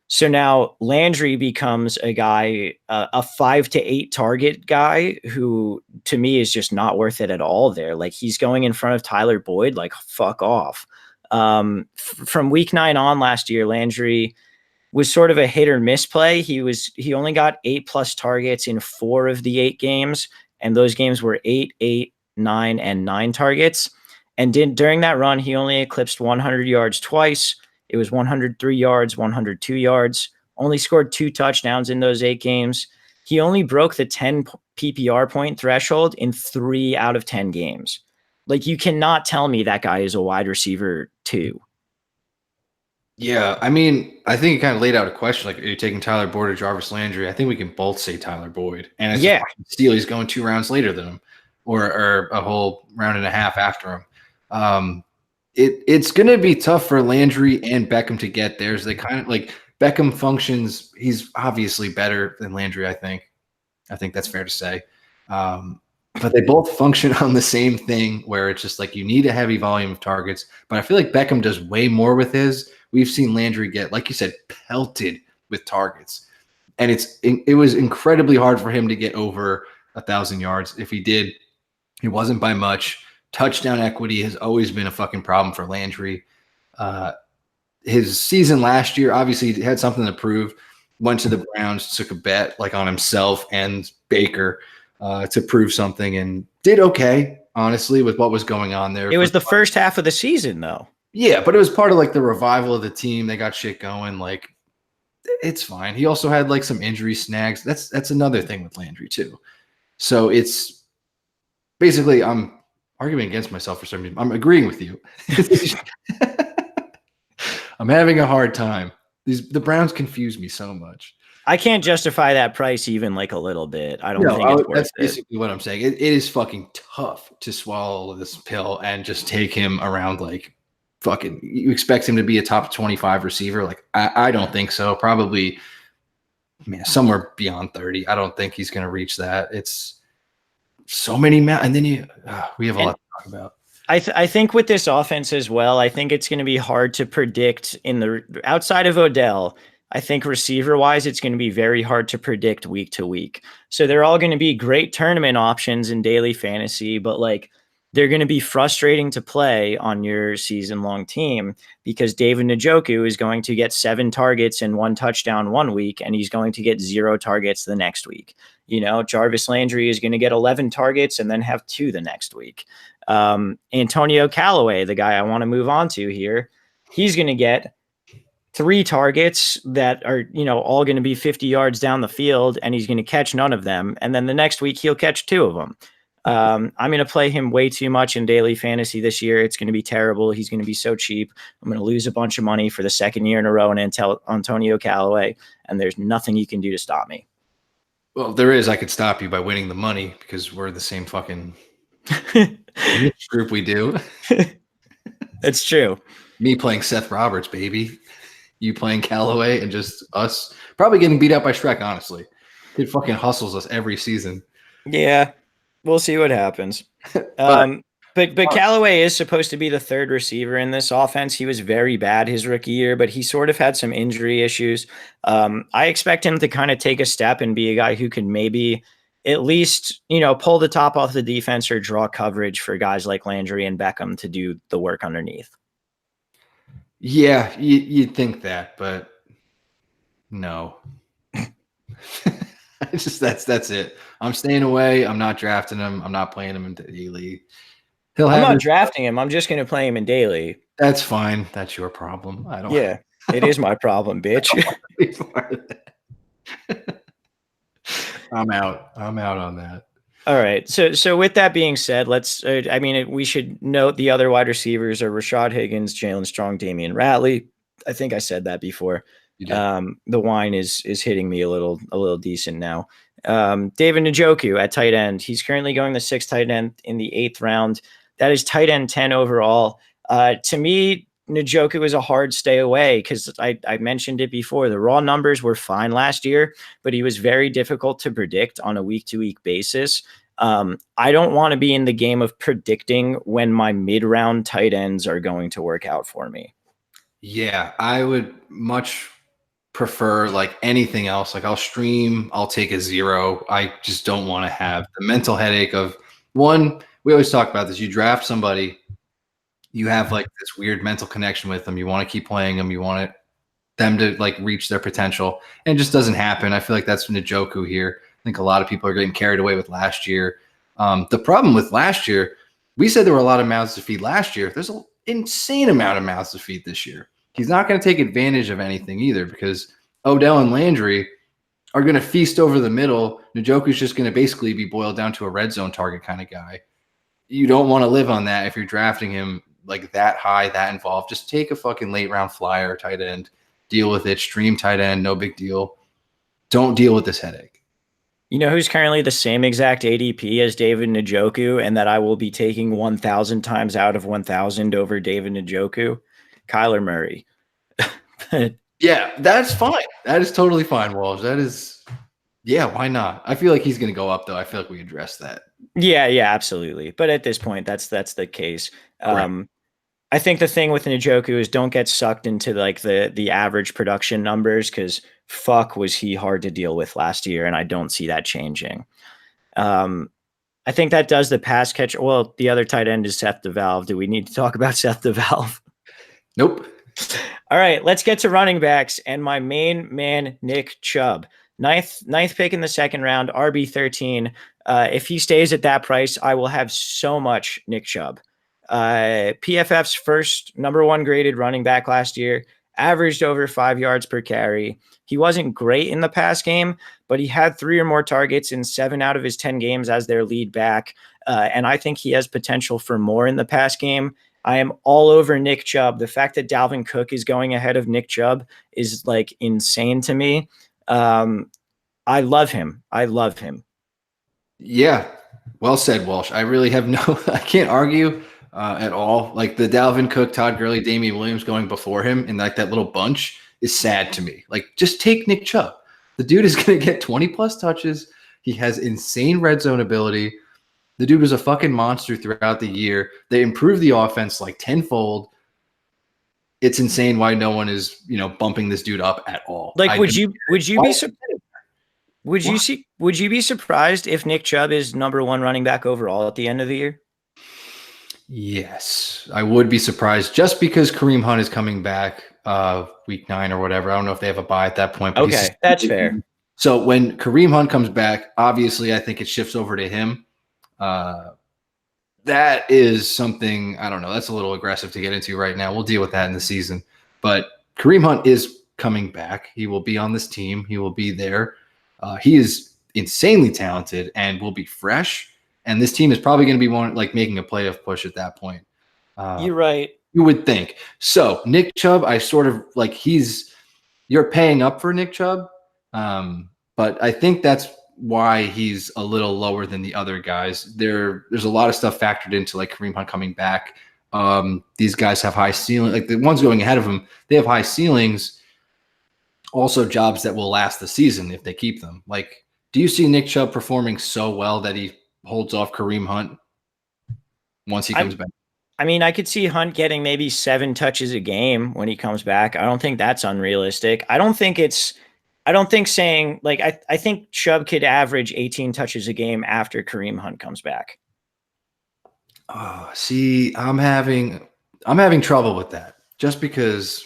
So now Landry becomes a guy, a 5 to 8 target guy who to me is just not worth it at all there. Like he's going in front of Tyler Boyd, like fuck off. From week 9 on last year, Landry was sort of a hit or miss play. He only got 8+ targets in 4 of the 8 games. And those games were 8, 8, 9, and 9 targets. And during that run, he only eclipsed 100 yards twice. It was 103 yards, 102 yards, only scored 2 touchdowns in those 8 games. He only broke the 10 PPR point threshold in 3 out of 10 games. Like you cannot tell me that guy is a wide receiver 2. Yeah, I mean, I think it kind of laid out a question. Like, are you taking Tyler Boyd or Jarvis Landry? I think we can both say Tyler Boyd. And it's just steal. He's going 2 rounds later than him, or a whole round and a half after him. It's going to be tough for Landry and Beckham to get there. So they kind of like Beckham functions. He's obviously better than Landry, I think. I think that's fair to say. But they both function on the same thing where it's just like you need a heavy volume of targets. But I feel like Beckham does way more with his. We've seen Landry get, like you said, pelted with targets. And it was incredibly hard for him to get over 1,000 yards. If he did, it wasn't by much. Touchdown equity has always been a fucking problem for Landry. His season last year, obviously, he had something to prove. Went to the Browns, took a bet like on himself and Baker to prove something, and did okay, honestly, with what was going on there. It was the first half of the season, though. Yeah, but it was part of like the revival of the team. They got shit going. Like, it's fine. He also had like some injury snags. That's another thing with Landry too. So it's basically I'm arguing against myself for some reason. I'm agreeing with you. I'm having a hard time. The Browns confuse me so much. I can't justify that price even like a little bit. I don't think it's worth that's it. basically what I'm saying. It is fucking tough to swallow this pill and just take him around like fucking. You expect him to be a top 25 receiver? Like I don't think so. Probably, somewhere beyond 30. I don't think he's going to reach that. It's so many and then we have a lot to talk about. I think with this offense as well, I think it's going to be hard to predict outside of Odell. I think receiver wise, it's going to be very hard to predict week to week. So they're all going to be great tournament options in daily fantasy, but like they're going to be frustrating to play on your season long team because David Njoku is going to get 7 targets and 1 touchdown one week, and he's going to get 0 targets the next week. Jarvis Landry is going to get 11 targets and then have 2 the next week. Antonio Callaway, the guy I want to move on to here, he's going to get 3 targets that are, all going to be 50 yards down the field, and he's going to catch none of them. And then the next week he'll catch 2 of them. I'm going to play him way too much in daily fantasy this year. It's going to be terrible. He's going to be so cheap. I'm going to lose a bunch of money for the second year in a row and Antonio Callaway, and there's nothing you can do to stop me. Well, there is. I could stop you by winning the money because we're the same fucking group we do. It's true. Me playing Seth Roberts, baby. You playing Callaway and just us probably getting beat up by Shrek, honestly. He fucking hustles us every season. Yeah. We'll see what happens. But Callaway is supposed to be the 3rd receiver in this offense. He was very bad his rookie year, but he sort of had some injury issues. I expect him to kind of take a step and be a guy who can maybe at least, pull the top off the defense or draw coverage for guys like Landry and Beckham to do the work underneath. Yeah, you'd think that, but no. It's just that's it. I'm staying away. I'm not drafting him. I'm not playing him in daily. I'm not drafting him. I'm just going to play him in daily. That's fine. That's your problem. I don't. Yeah, it is my problem, bitch. I'm out on that. All right. So with that being said, we should note the other wide receivers are Rashad Higgins, Jalen Strong, Damian Ratley. I think I said that before. You did. The wine is hitting me a little decent now. David Njoku at tight end. He's currently going the 6th tight end in the 8th round. That is tight end 10 overall. To me, Njoku is a hard stay away because I mentioned it before. The raw numbers were fine last year, but he was very difficult to predict on a week-to-week basis. I don't want to be in the game of predicting when my mid-round tight ends are going to work out for me. Yeah, I would much prefer like anything else. Like I'll take a 0. I just don't want to have the mental headache of one. We always talk about this. You draft somebody, you have like this weird mental connection with them. You want to keep playing them. You want them to like reach their potential, and it just doesn't happen. I feel like that's Njoku here. I think a lot of people are getting carried away with last year. The problem with last year, we said there were a lot of mouths to feed last year. There's an insane amount of mouths to feed this year. He's not going to take advantage of anything either because Odell and Landry are going to feast over the middle. Njoku's just going to basically be boiled down to a red zone target kind of guy. You don't want to live on that if you're drafting him like that high, that involved. Just take a fucking late round flyer, tight end, deal with it, stream tight end, no big deal. Don't deal with this headache. You know who's currently the same exact ADP as David Njoku and that I will be taking 1,000 times out of 1,000 over David Njoku? Kyler Murray. Yeah, that's fine. That is totally fine, Walsh. That is, yeah, why not? I feel like he's going to go up, though. I feel like we addressed that. Yeah, absolutely. But at this point, that's the case. Right. I think the thing with Njoku is don't get sucked into like the average production numbers because fuck was he hard to deal with last year, and I don't see that changing. I think that does the pass catch. Well, the other tight end is Seth DeValve. Do we need to talk about Seth DeValve? Nope. All right, let's get to running backs and my main man, Nick Chubb. Ninth pick in the 2nd round, RB13. If he stays at that price, I will have so much Nick Chubb. PFF's first number 1 graded running back last year, averaged over 5 yards per carry. He wasn't great in the pass game, but he had 3 or more targets in 7 out of his 10 games as their lead back. And I think he has potential for more in the pass game. I am all over Nick Chubb. The fact that Dalvin Cook is going ahead of Nick Chubb is like insane to me. I love him. Yeah. Well said, Walsh. I really have I can't argue at all. Like the Dalvin Cook, Todd Gurley, Damian Williams going before him and like that little bunch is sad to me. Like just take Nick Chubb. The dude is going to get 20 plus touches. He has insane red zone ability. The dude was a fucking monster throughout the year. They improved the offense like tenfold. It's insane why no one is, bumping this dude up at all. Like, would you be surprised if Nick Chubb is number 1 running back overall at the end of the year? Yes, I would be surprised just because Kareem Hunt is coming back week 9 or whatever. I don't know if they have a bye at that point. But okay, that's fair. So when Kareem Hunt comes back, obviously I think it shifts over to him. That is something, I don't know, that's a little aggressive to get into right now. We'll deal with that in the season. But Kareem Hunt is coming back. He will be on this team. He will be there. He is insanely talented and will be fresh. And this team is probably going to be making a playoff push at that point. You're right. You would think. So Nick Chubb, I sort of like you're paying up for Nick Chubb. But I think that's why he's a little lower than the other guys. There's a lot of stuff factored into like Kareem Hunt coming back. These guys have high ceiling. Like the ones going ahead of him, they have high ceilings. Also jobs that will last the season if they keep them. Like, do you see Nick Chubb performing so well that he holds off Kareem Hunt once he comes back? I mean, I could see Hunt getting maybe 7 touches a game when he comes back. I don't think that's unrealistic. I think saying like I think Chubb could average 18 touches a game after Kareem Hunt comes back. Oh, see, I'm having trouble with that just because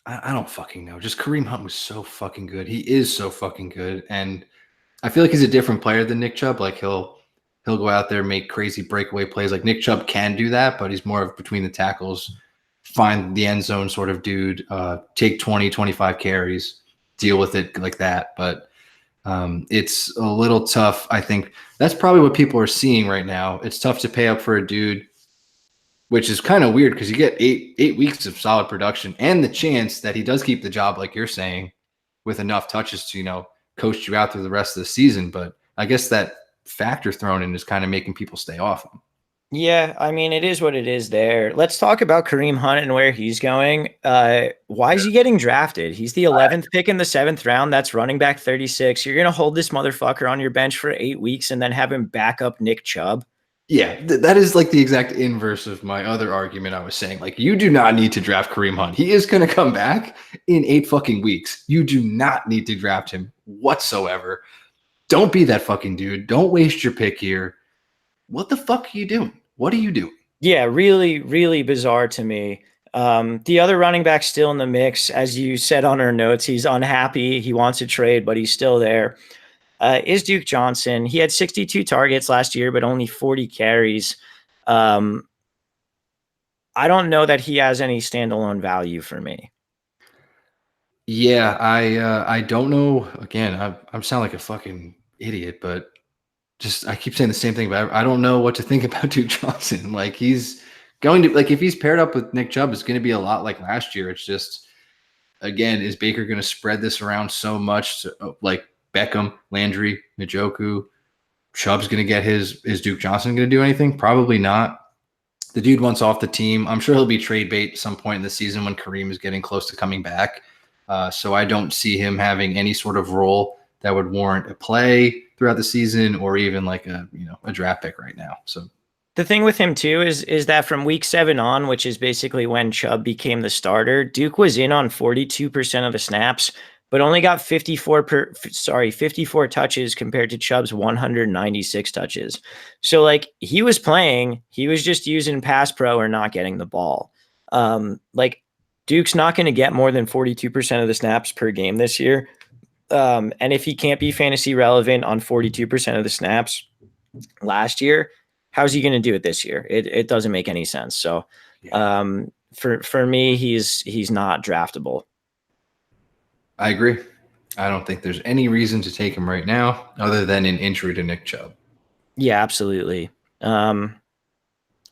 I don't fucking know. Just Kareem Hunt was so fucking good. He is so fucking good, and I feel like he's a different player than Nick Chubb. Like he'll go out there, make crazy breakaway plays. Like Nick Chubb can do that, but he's more of between the tackles, find the end zone sort of dude, take 20, 25 carries, deal with it like that. But it's a little tough. I think that's probably what people are seeing right now. It's tough to pay up for a dude which is kind of weird because you get eight weeks of solid production and the chance that he does keep the job, like you're saying, with enough touches to, coach you out through the rest of the season. But I guess that factor thrown in is kind of making people stay off him. Yeah, I mean, it is what it is there. Let's talk about Kareem Hunt and where he's going. Why is he getting drafted? He's the 11th pick in the 7th round. That's running back 36. You're going to hold this motherfucker on your bench for 8 weeks and then have him back up Nick Chubb? Yeah, that is like the exact inverse of my other argument I was saying. Like, you do not need to draft Kareem Hunt. He is going to come back in 8 fucking weeks. You do not need to draft him whatsoever. Don't be that fucking dude. Don't waste your pick here. What the fuck are you doing? What are you doing? Yeah, really, really bizarre to me. The other running back still in the mix, as you said on our notes, he's unhappy. He wants a trade, but he's still there. Is Duke Johnson. He had 62 targets last year, but only 40 carries. I don't know that he has any standalone value for me. Yeah, I don't know. Again, I sound like a fucking idiot, but I keep saying the same thing, but I don't know what to think about Duke Johnson. Like, he's going to, like, if he's paired up with Nick Chubb, it's going to be a lot like last year. It's just, again, is Baker going to spread this around so much to, like, Beckham, Landry, Njoku, Chubb's going to get his? Is Duke Johnson going to do anything? Probably not. The dude wants off the team. I'm sure he'll be trade bait at some point in the season when Kareem is getting close to coming back. So I don't see him having any sort of role that would warrant a play throughout the season or even like a draft pick right now. So the thing with him too is that from week 7 on, which is basically when Chubb became the starter, Duke was in on 42% of the snaps, but only got 54 touches compared to Chubb's 196 touches. So like, he was playing, he was just using pass pro or not getting the ball. Like, Duke's not going to get more than 42% of the snaps per game this year. And if he can't be fantasy relevant on 42% of the snaps last year, how's he going to do it this year? It doesn't make any sense. So for me, he's not draftable. I agree. I don't think there's any reason to take him right now other than an injury to Nick Chubb. Yeah, absolutely. All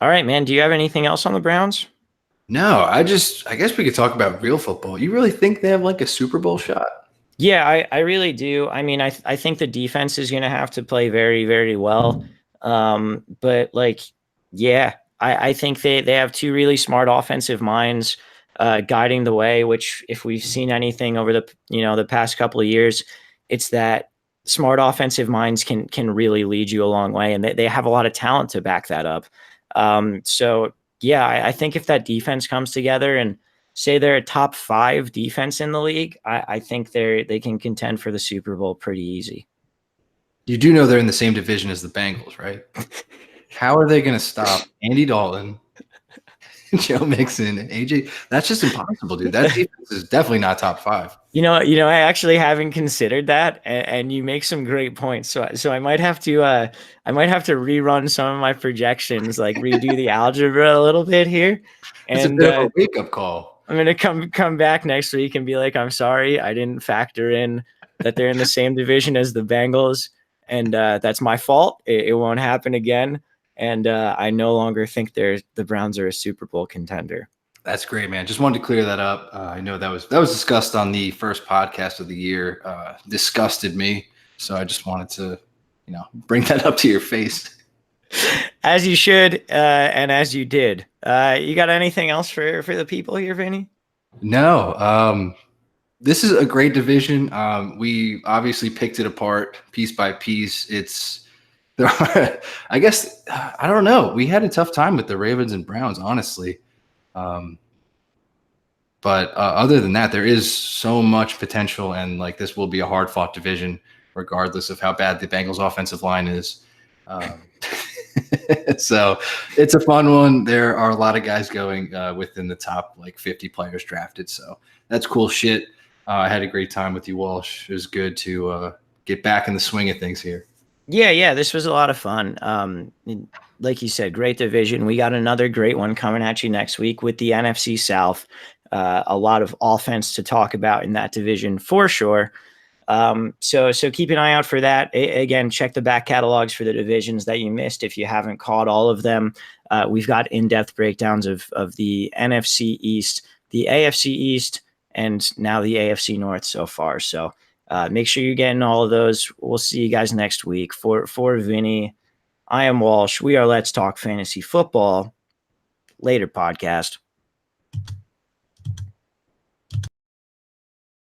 right, man. Do you have anything else on the Browns? No, I guess we could talk about real football. You really think they have like a Super Bowl shot? Yeah, I really do. I mean, I think the defense is going to have to play very, very well. But like, yeah, I think they have 2 really smart offensive minds guiding the way, which if we've seen anything over the past couple of years, it's that smart offensive minds can really lead you a long way. And they have a lot of talent to back that up. So yeah, I think if that defense comes together and say they're a top 5 defense in the league, I think they can contend for the Super Bowl pretty easy. You do know they're in the same division as the Bengals, right? How are they going to stop Andy Dalton, Joe Mixon, and AJ? That's just impossible, dude. That defense is definitely not top 5. I actually haven't considered that, and you make some great points. So I might have to rerun some of my projections, like redo the algebra a little bit here. It's a bit of a wake up call. I'm gonna come back next week and be like, I'm sorry, I didn't factor in that they're in the same division as the Bengals, and that's my fault. It won't happen again. And I no longer think the Browns are a Super Bowl contender. That's great, man. Just wanted to clear that up. I know that was discussed on the first podcast of the year. Disgusted me, so I just wanted to, bring that up to your face. As you should, and as you did. You got anything else for the people here, Vinny? No. This is a great division. We obviously picked it apart piece by piece. I guess, I don't know. We had a tough time with the Ravens and Browns, honestly. But other than that, there is so much potential, and like this will be a hard-fought division, regardless of how bad the Bengals' offensive line is. So it's a fun one. There are a lot of guys going within the top 50 players drafted. So that's cool shit. I had a great time with you, Walsh. It was good to get back in the swing of things here. Yeah, this was a lot of fun. Like you said, great division. We got another great one coming at you next week with the NFC South. A lot of offense to talk about in that division for sure. So keep an eye out for that. Again, check the back catalogs for the divisions that you missed if you haven't caught all of them. We've got in-depth breakdowns of the NFC East, the AFC East, and now the AFC North so far. So make sure you're getting all of those. We'll see you guys next week. For Vinny, I am Walsh. We are Let's Talk Fantasy Football. Later, podcast.